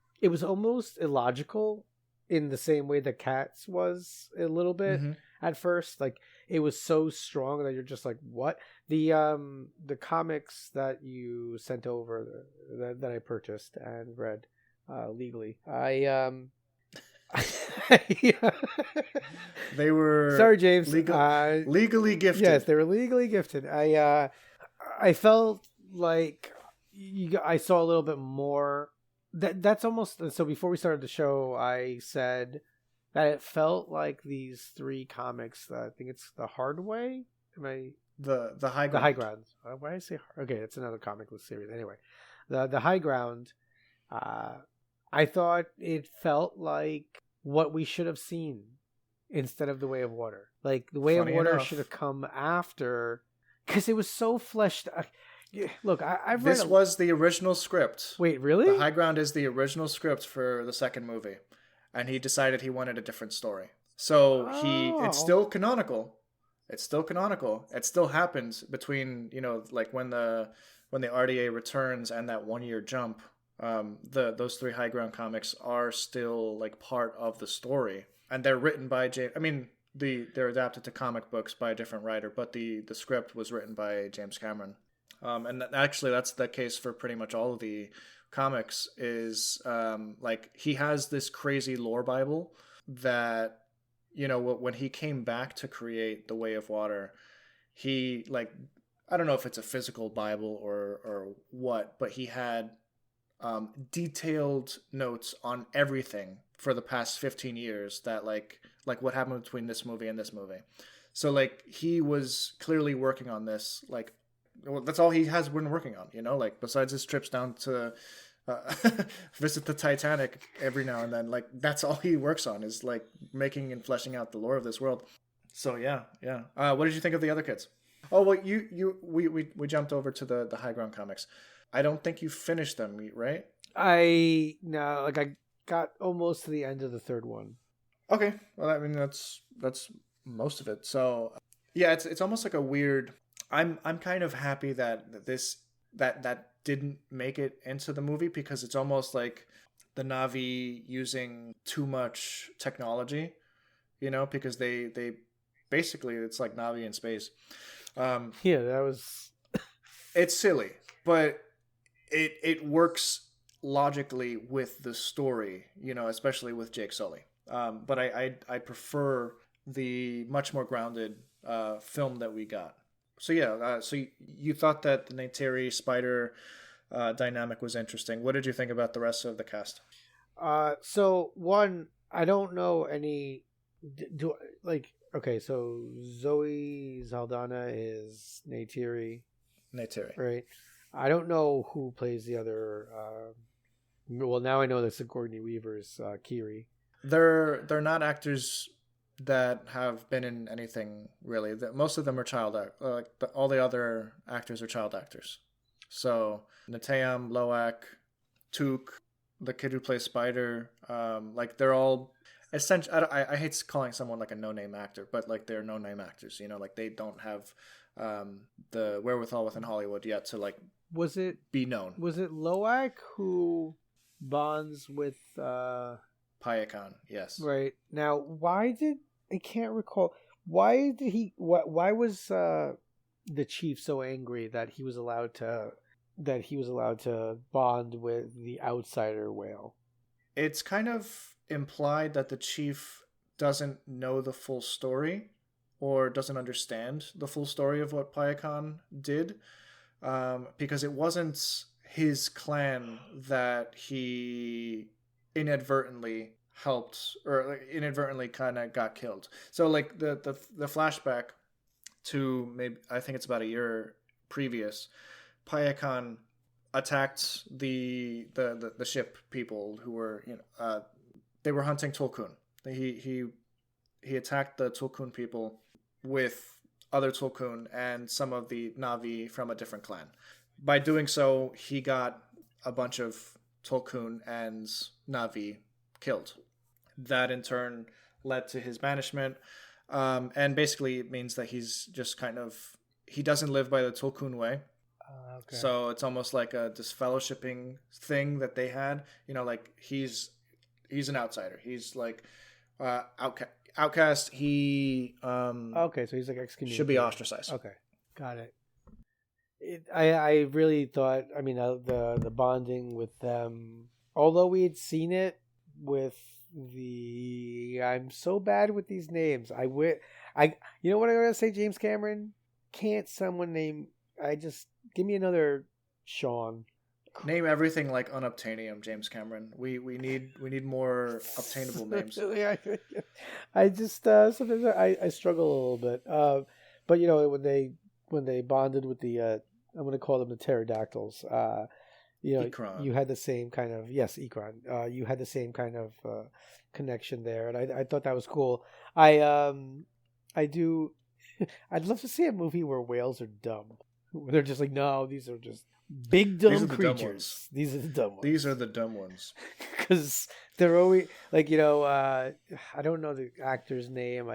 illogical in the same way that Cats was a little bit at first. Like it was so strong that you're just like, what? The comics that you sent over that I purchased and read legally. They were sorry, James. Legally gifted. Yes, they were legally gifted. I felt like I saw a little bit more. That's almost so. Before we started the show, I said that it felt like these 3 comics. I think it's The Hard Way. Am I the High Ground? The High Ground. Why did I say? Okay, it's another comic series. Anyway, the High Ground. I thought it felt like what we should have seen instead of The Way of Water. Like, The Way of Funny Water enough. should have come after, because it was so fleshed. Look, I've read. This was the original script. Wait, really? The High Ground is the original script for the second movie, and he decided he wanted a different story. So it's still canonical. It's still canonical. It still happens between, you know, like when the RDA returns and that 1 year jump. Those 3 High Ground comics are still like part of the story, and they're written by James. I mean, they're adapted to comic books by a different writer, but the script was written by James Cameron. And actually, that's the case for pretty much all of the comics. Is like he has this crazy lore Bible that, you know, when he came back to create The Way of Water, he, like, I don't know if it's a physical Bible or what, but he had detailed notes on everything for the past 15 years that like what happened between this movie and this movie. So like he was clearly working on this, like, well, that's all he has been working on, you know, like besides his trips down to visit the Titanic every now and then, like that's all he works on is like making and fleshing out the lore of this world. So yeah. What did you think of the other kids? Oh well, we jumped over to the High Ground comics. I don't think you finished them, right? I got almost to the end of the third one. Okay, well I mean that's most of it. So yeah, it's almost like a weird. I'm kind of happy that that didn't make it into the movie, because it's almost like the Na'vi using too much technology, you know, because they basically it's like Na'vi in space. Yeah, that was. It's silly, but it works logically with the story, you know, especially with Jake Sully. But I prefer the much more grounded film that we got. So yeah, so you thought that the Neytiri spider dynamic was interesting. What did you think about the rest of the cast? So one, I don't know any. Okay, so Zoe Saldana is Neytiri, right? I don't know who plays the other. Well, now I know that Sigourney Weaver is Kiri. They're not actors that have been in anything really. Most of them are child all the other actors are child actors. So Natayam, Loak, Took, the kid who plays Spider, like they're all essentially. I hate calling someone like a no-name actor, but like they're no-name actors. You know, like they don't have the wherewithal within Hollywood yet to like be known. Was it Loak who bonds with Payakan? Yes. Right. Now, I can't recall. Why was the chief so angry that he was allowed to bond with the outsider whale? It's kind of implied that the chief doesn't know the full story or doesn't understand the full story of what Payakan did, because it wasn't his clan that he inadvertently helped or inadvertently kind of got killed. So like the flashback to maybe I think it's about a year previous, Payakan attacked the ship people who were, you know, they were hunting tulkun. He attacked the tulkun people with other tulkun and some of the Na'vi from a different clan. By doing so, he got a bunch of tulkun and Na'vi killed. That in turn led to his banishment, and basically it means that he's just he doesn't live by the tulkun way. Okay. So it's almost like a disfellowshipping thing that they had. You know, like he's an outsider. He's like outcast. He okay, so he's like excommunicated. Should be ostracized. Okay, got it. I really thought. I mean, the bonding with them. Although we had seen it with I'm so bad with these names. You know what I'm gonna say, James Cameron? Can't someone name? Give me another Sean. Name everything like unobtainium, James Cameron. We need more obtainable names. I just sometimes I struggle a little bit. But you know when they bonded with the I'm going to call them the pterodactyls. Ikran. you had the same kind of Ikran. You had the same kind of connection there, and I thought that was cool. I do. I'd love to see a movie where whales are dumb. They're just like, no, these are just big dumb creatures. These are the dumb ones. These are the dumb ones. Because they're always like, I don't know the actor's name.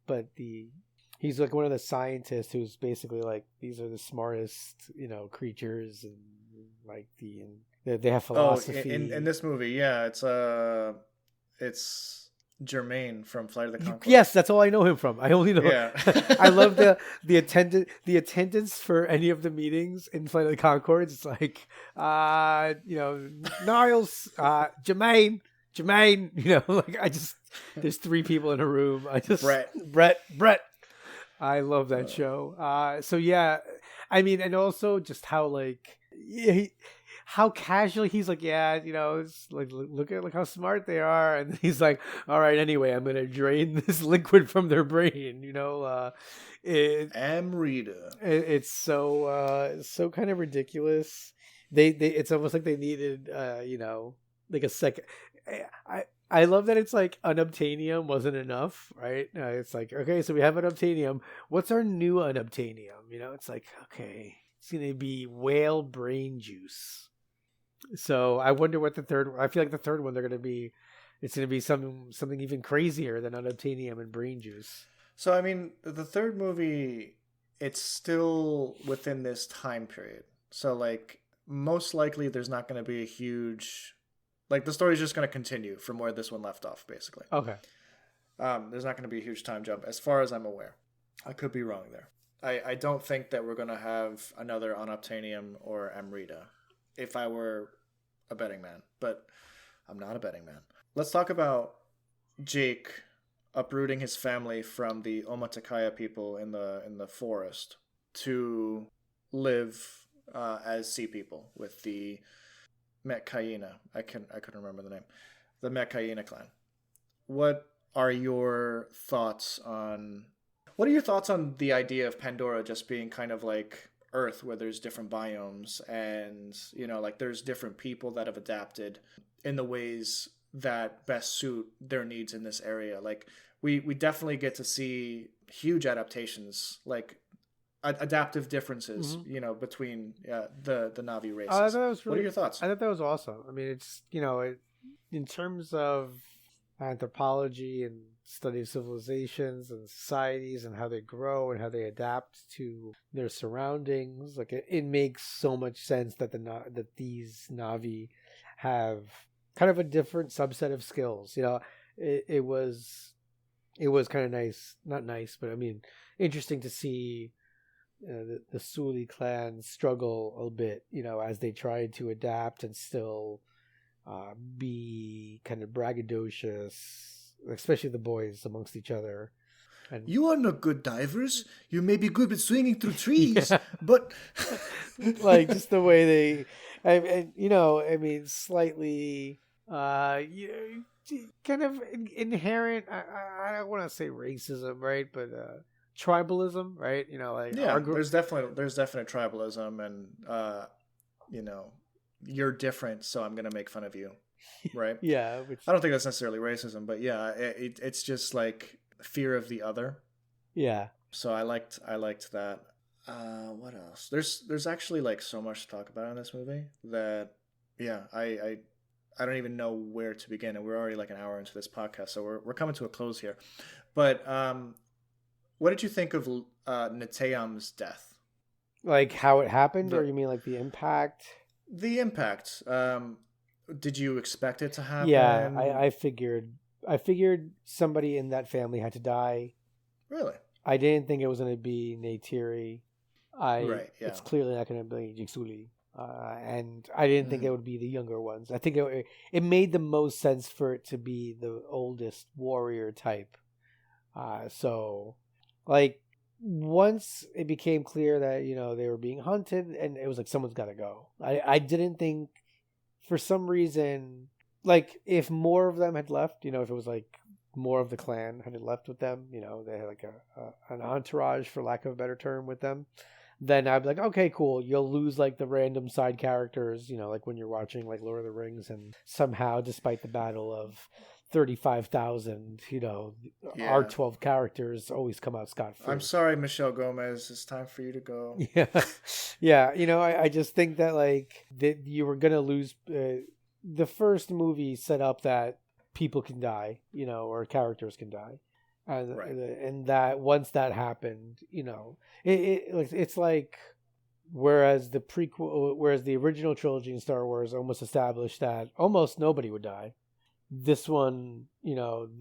But he's like one of the scientists who's basically like, these are the smartest, creatures, and like they have philosophy. In this movie, yeah, it's Jermaine from Flight of the Conchords. Yes, that's all I know him from. I only know. Yeah. I love the attendance for any of the meetings in Flight of the Conchords. It's like, Niles, Jermaine. Like there's 3 people in a room. Brett. I love that show. So yeah, I mean, and also just how like. How casually he's like, it's like, look how smart they are, and he's like, all right, anyway, I'm gonna drain this liquid from their brain, Amrita. It's so kind of ridiculous. It's almost like they needed, like a second. I love that it's like unobtainium wasn't enough, right? It's like, okay, so we have unobtainium. What's our new unobtainium? It's like, okay, it's gonna be whale brain juice. So I wonder what I feel like the third one it's going to be something even crazier than unobtainium and brain juice. So, I mean, the third movie, it's still within this time period. So, like, most likely there's not going to be a huge, like, the story's just going to continue from where this one left off, basically. Okay. There's not going to be a huge time jump, as far as I'm aware. I could be wrong there. I don't think that we're going to have another unobtainium or Amrita. If I were a betting man, but I'm not a betting man. Let's talk about Jake uprooting his family from the Omatakaya people in the forest to live as sea people with the Metcayena. I couldn't remember the name. The Metcayena clan. What are your thoughts on the idea of Pandora just being kind of like Earth, where there's different biomes, and like there's different people that have adapted in the ways that best suit their needs in this area? Like we definitely get to see huge adaptations, like adaptive differences, between the Na'vi races. What are your thoughts? I thought that was awesome. I mean, it's in terms of anthropology and study of civilizations and societies and how they grow and how they adapt to their surroundings. Like it makes so much sense that that these Na'vi have kind of a different subset of skills. It was kind of nice, not nice, but I mean, interesting to see the Suli clan struggle a bit, as they tried to adapt and still be kind of braggadocious, especially the boys amongst each other. And you are not good divers. You may be good at swinging through trees, but like just the way they, slightly, kind of inherent. I don't want to say racism, right? But tribalism, right? There's definite tribalism, and you're different, so I'm gonna make fun of you, right? Yeah, I don't think that's necessarily racism, but yeah, it's just like fear of the other. Yeah. So I liked that. What else? There's actually like so much to talk about in this movie that I don't even know where to begin, and we're already like an hour into this podcast, so we're coming to a close here. But what did you think of Neteyam's death? Like how it happened, or you mean like the impact? The impact. Did you expect it to happen? Yeah, I figured somebody in that family had to die. Really? I didn't think it was going to be Neytiri. Right, yeah. It's clearly not going to be Jigsaw. And I didn't think it would be the younger ones. I think it made the most sense for it to be the oldest warrior type. So, like, once it became clear that, they were being hunted, and it was like, someone's got to go. I didn't think, for some reason, like, if more of them had left, if it was like more of the clan had left with them, they had like an entourage, for lack of a better term, with them, then I'd be like, okay, cool. You'll lose like the random side characters, like when you're watching like Lord of the Rings, and somehow, despite the battle of 35,000, our Yeah. 12 characters always come out scot-free. I'm sorry, Michelle Gomez. It's time for you to go. Yeah. Yeah. I just think that like that you were going to lose. The first movie set up that people can die, or characters can die. Right. And that once that happened, it's like, whereas the original trilogy in Star Wars almost established that almost nobody would die. This one,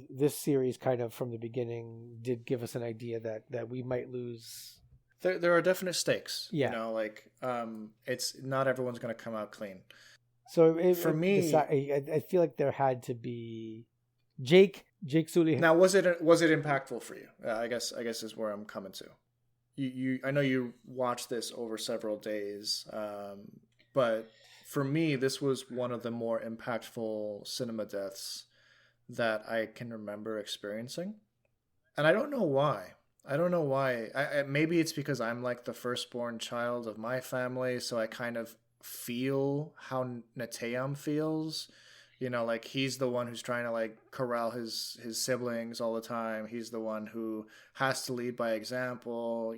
this series kind of from the beginning did give us an idea that we might lose. There are definite stakes. Yeah. It's not everyone's going to come out clean. So for me, I feel like there had to be Jake Sully. Now, was it impactful for you? I guess is where I'm coming to. I know you watched this over several days, but for me, this was one of the more impactful cinema deaths that I can remember experiencing, and I don't know why. Maybe it's because I'm like the firstborn child of my family, so I kind of feel how Neytiri feels. Like he's the one who's trying to like corral his siblings all the time. He's the one who has to lead by example.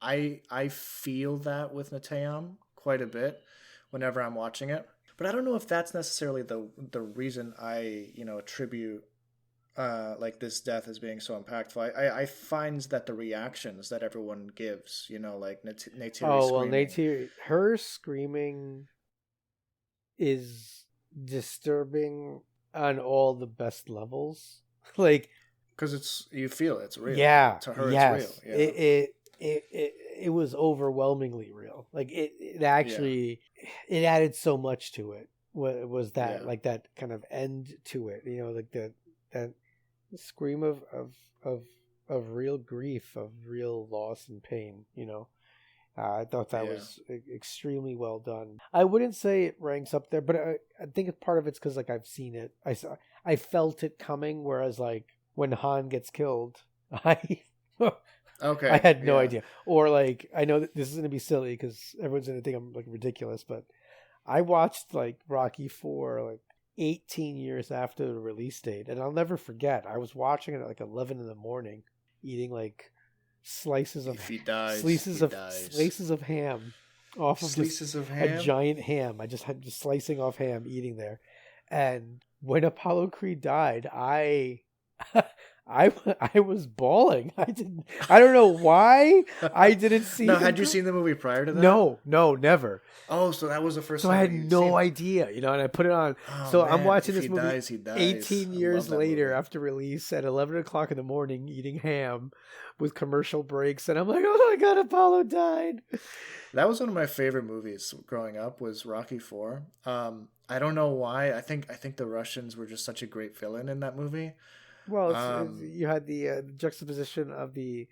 I feel that with Neytiri quite a bit whenever I'm watching it. But I don't know if that's necessarily the reason I attribute like this death as being so impactful. I find that the reactions that everyone gives, like Neytiri. Oh well, Neytiri, her screaming is disturbing on all the best levels. Like, because you feel it's real. Yeah, to her, yes. It's real. Yeah. It was overwhelmingly real. Like it actually it added so much to it. Was that like that kind of end to it? Like that scream of real grief, of real loss and pain. I thought that was extremely well done. I wouldn't say it ranks up there, but I think part of it's because like I've seen it. I felt it coming. Whereas like when Han gets killed, I had no idea. Or like I know that this is gonna be silly because everyone's gonna think I'm like ridiculous, but I watched like Rocky IV like 18 years after the release date, and I'll never forget. I was watching it at like 11 in the morning, eating like slices of ham off of a giant ham. I just had slicing off ham, eating there. And when Apollo Creed died, I was bawling. I don't know why I didn't see. No, had you seen the movie prior to that? No, never. Oh, so that was the first. So time I had no idea, and I put it on. So man, I'm watching this movie dies, he dies. 18 years later after release at 11 o'clock in the morning, eating ham with commercial breaks, and I'm like, oh my god, Apollo died. That was one of my favorite movies growing up. Was Rocky IV. I don't know why. I think the Russians were just such a great villain in that movie. Well, you had the juxtaposition of the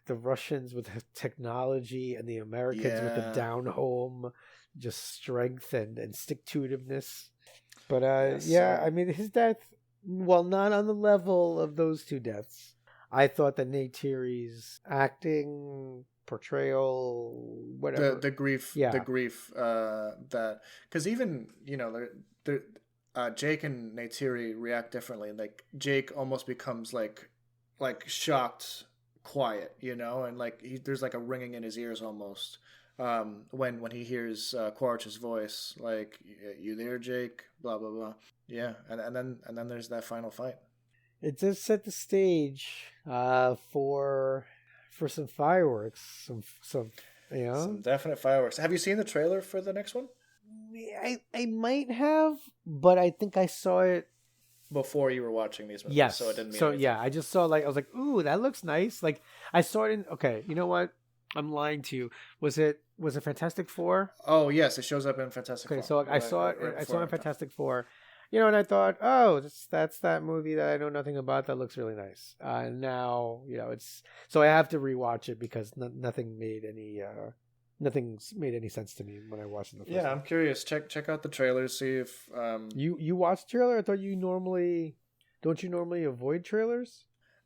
Russians with technology and the Americans with the down home, just strength and stick-to-itiveness. But I mean, his death, while not on the level of those two deaths, I thought that Neytiri's acting, portrayal, whatever, the grief that, because even Jake and Neytiri react differently. Like Jake almost becomes like shocked, quiet, and like there's like a ringing in his ears almost when he hears Quaritch's voice, like, "You there, Jake?" Blah blah blah. Yeah, and then there's that final fight. It does set the stage for some fireworks, some definite fireworks. Have you seen the trailer for the next one? I might have, but I think I saw it before you were watching these movies. Yes. So it didn't mean anything. I just saw I was like, ooh, that looks nice. Like I saw it in. Okay, you know what? I'm lying to you. Was it Fantastic Four? Oh yes, it shows up in Fantastic Four. Okay, so I saw it. I saw it in Fantastic Four. And I thought, oh, that's that movie that I know nothing about. That looks really nice. Now, it's so I have to rewatch it because nothing's made any sense to me when I watched it the first time. I'm curious. Check out the trailer. See if you watched the trailer. I thought don't you normally avoid trailers?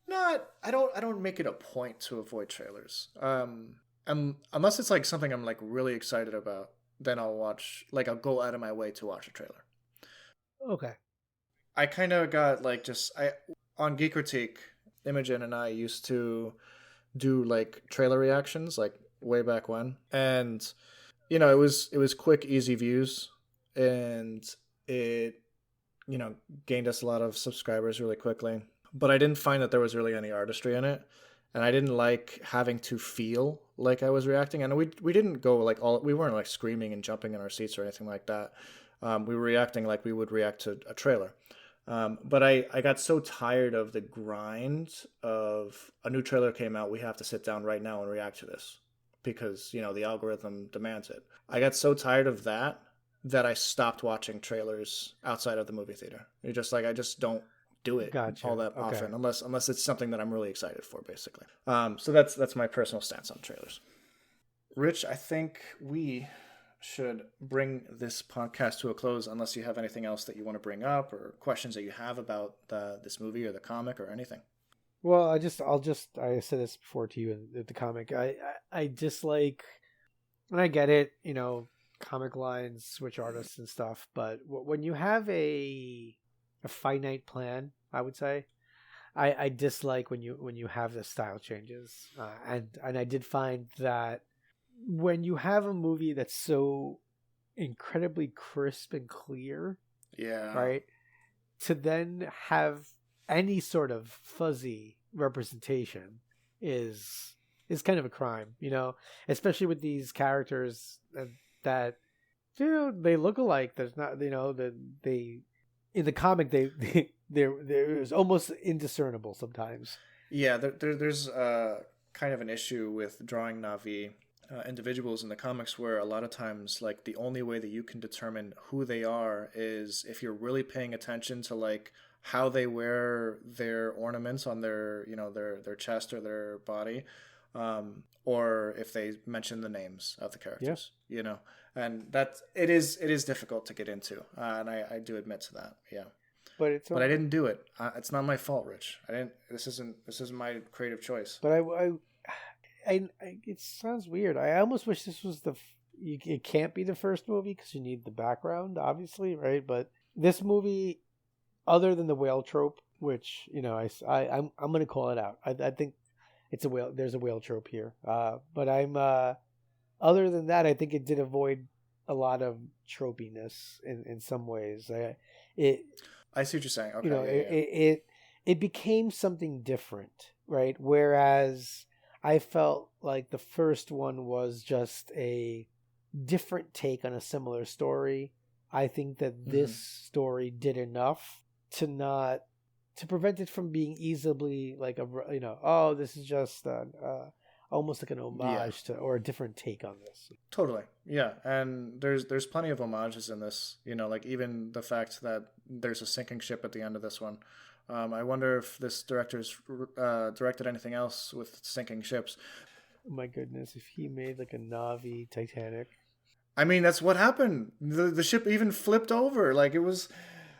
No, I don't make it a point to avoid trailers. unless it's like something I'm like really excited about, then I'll go out of my way to watch a trailer. Okay. I kind of got like I on Geek Critique, Imogen and I used to do like trailer reactions like way back when, and it was quick, easy views, and it gained us a lot of subscribers really quickly. But I didn't find that there was really any artistry in it, and I didn't like having to feel like I was reacting. And we didn't go like we weren't like screaming and jumping in our seats or anything like that. We were reacting like we would react to a trailer. But I got so tired of the grind of a new trailer came out, we have to sit down right now and react to this because, the algorithm demands it. I got so tired of that I stopped watching trailers outside of the movie theater. You're just like, I just don't do it all that often unless it's something that I'm really excited for, basically. So that's my personal stance on trailers. Rich, I think we should bring this podcast to a close unless you have anything else that you want to bring up or questions that you have about this movie or the comic or anything. Well, I said this before to you in the comic. I dislike, and I get it, comic lines, switch artists and stuff, but when you have a finite plan, I would say, I dislike when you have the style changes, and I did find that when you have a movie that's so incredibly crisp and clear, right, to then have any sort of fuzzy representation is kind of a crime, especially with these characters that they look alike. There's not, they in the comic they're almost indiscernible sometimes. Yeah, there's kind of an issue with drawing Na'vi individuals in the comics where a lot of times like the only way that you can determine who they are is if you're really paying attention to like how they wear their ornaments on their their chest or their body, or if they mention the names of the characters. And that it is difficult to get into, and I do admit to that. But I didn't do it. It's not my fault, Rich. I didn't. This isn't my creative choice. But I it sounds weird. I almost wish this was it can't be the first movie because you need the background, obviously, right? But this movie, other than the whale trope, which I'm going to call it out. I think it's a whale. There's a whale trope here. But I'm other than that, I think it did avoid a lot of tropiness in some ways. I see what you're saying. Okay. It became something different, right? Whereas I felt like the first one was just a different take on a similar story. I think that this story did enough to prevent it from being easily like this is just almost like an homage to or a different take on this. Totally. Yeah. And there's plenty of homages in this, like even the fact that there's a sinking ship at the end of this one. I wonder if this director's directed anything else with sinking ships. Oh my goodness, if he made like a Na'vi Titanic. I mean, that's what happened. The ship even flipped over. Like it was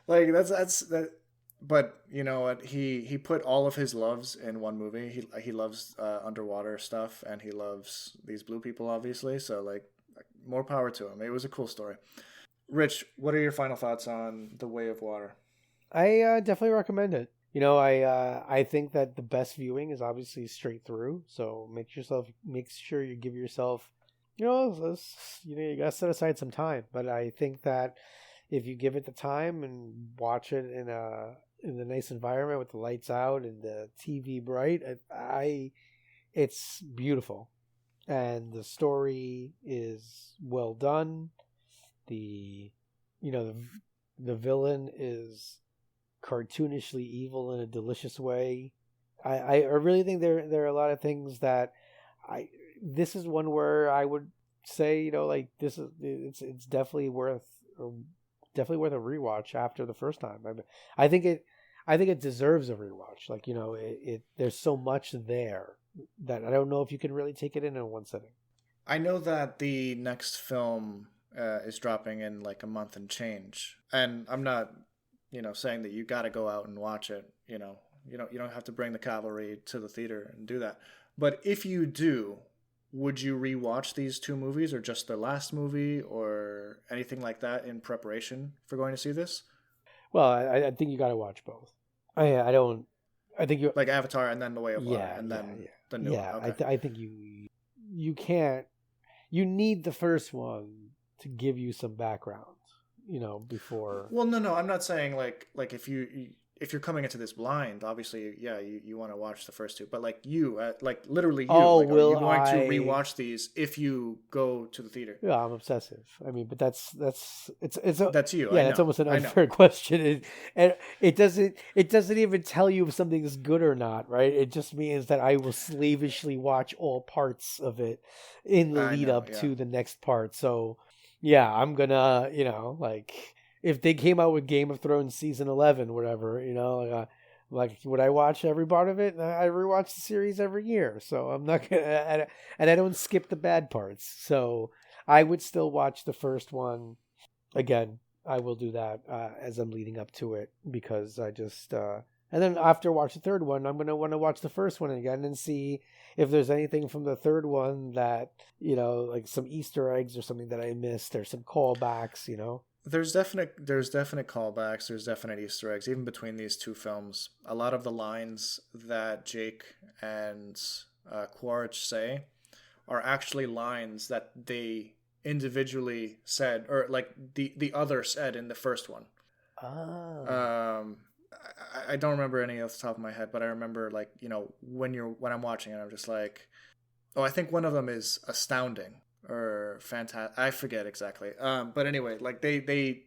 like that's that. But you know what? He put all of his loves in one movie. He loves underwater stuff, and he loves these blue people, obviously. So like more power to him. It was a cool story. Rich, what are your final thoughts on The Way of Water? I definitely recommend it. I think that the best viewing is obviously straight through. So make sure you give yourself, you gotta set aside some time. But I think that if you give it the time and watch it in a nice environment with the lights out and the TV bright, it's beautiful, and the story is well done. The villain is cartoonishly evil in a delicious way. I really think there are a lot of things that this is one where I would say it's definitely worth a rewatch after the first time. I think it deserves a rewatch. Like there's so much there that I don't know if you can really take it in one sitting. I know that the next film is dropping in like a month and change, and I'm not saying that you got to go out and watch it. You don't have to bring the cavalry to the theater and do that. But if you do, would you rewatch these two movies or just the last movie or anything like that in preparation for going to see this? Well, I think you got to watch both. I don't. I think you like Avatar and then The Way of Water and then the new one. Okay. I think you can't. You need the first one to give you some background, before. Well, no, I'm not saying like if you're coming into this blind, obviously, yeah, you want to watch the first two, but like literally you, are you going to rewatch these if you go to the theater? Yeah, I'm obsessive. I mean, but that's that's you. Yeah, that's almost an unfair question, and it doesn't even tell you if something is good or not, right? It just means that I will slavishly watch all parts of it in the lead up to the next part. So, yeah, I'm gonna, if they came out with Game of Thrones season 11, whatever, like would I watch every part of it? I rewatch the series every year, so I'm not gonna, and I don't skip the bad parts. So I would still watch the first one again. I will do that as I'm leading up to it, because I just and then after watch the third one, I'm gonna want to watch the first one again and see if there's anything from the third one that like some Easter eggs or something that I missed, or some callbacks. There's definite callbacks. There's definite Easter eggs, even between these two films. A lot of the lines that Jake and Quaritch say are actually lines that they individually said, or like the other said in the first one. I don't remember any off the top of my head, but I remember when I'm watching it, I'm just like, oh, I think one of them is astounding. Or fantastic, I forget exactly. But anyway, like they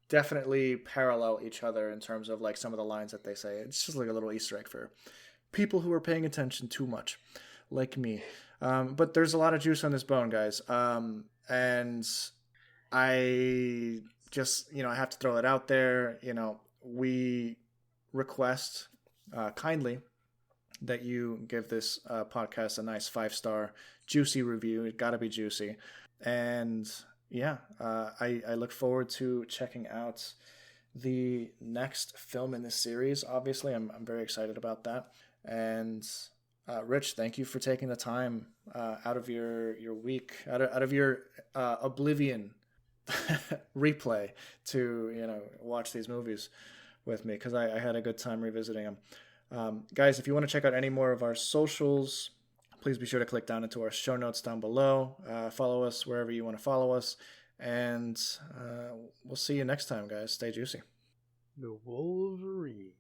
definitely parallel each other in terms of like some of the lines that they say. It's just like a little Easter egg for people who are paying attention too much, like me. But there's a lot of juice on this bone, guys. And I just I have to throw it out there. We request kindly that you give this podcast a nice 5-star juicy review. It got to be juicy. And I look forward to checking out the next film in this series. Obviously, I'm very excited about that. And Rich, thank you for taking the time out of your week, out of your Oblivion replay to watch these movies with me, because I had a good time revisiting them. Guys, if you want to check out any more of our socials, please be sure to click down into our show notes down below. Follow us wherever you want to follow us. And we'll see you next time, guys. Stay juicy. The Wolverine.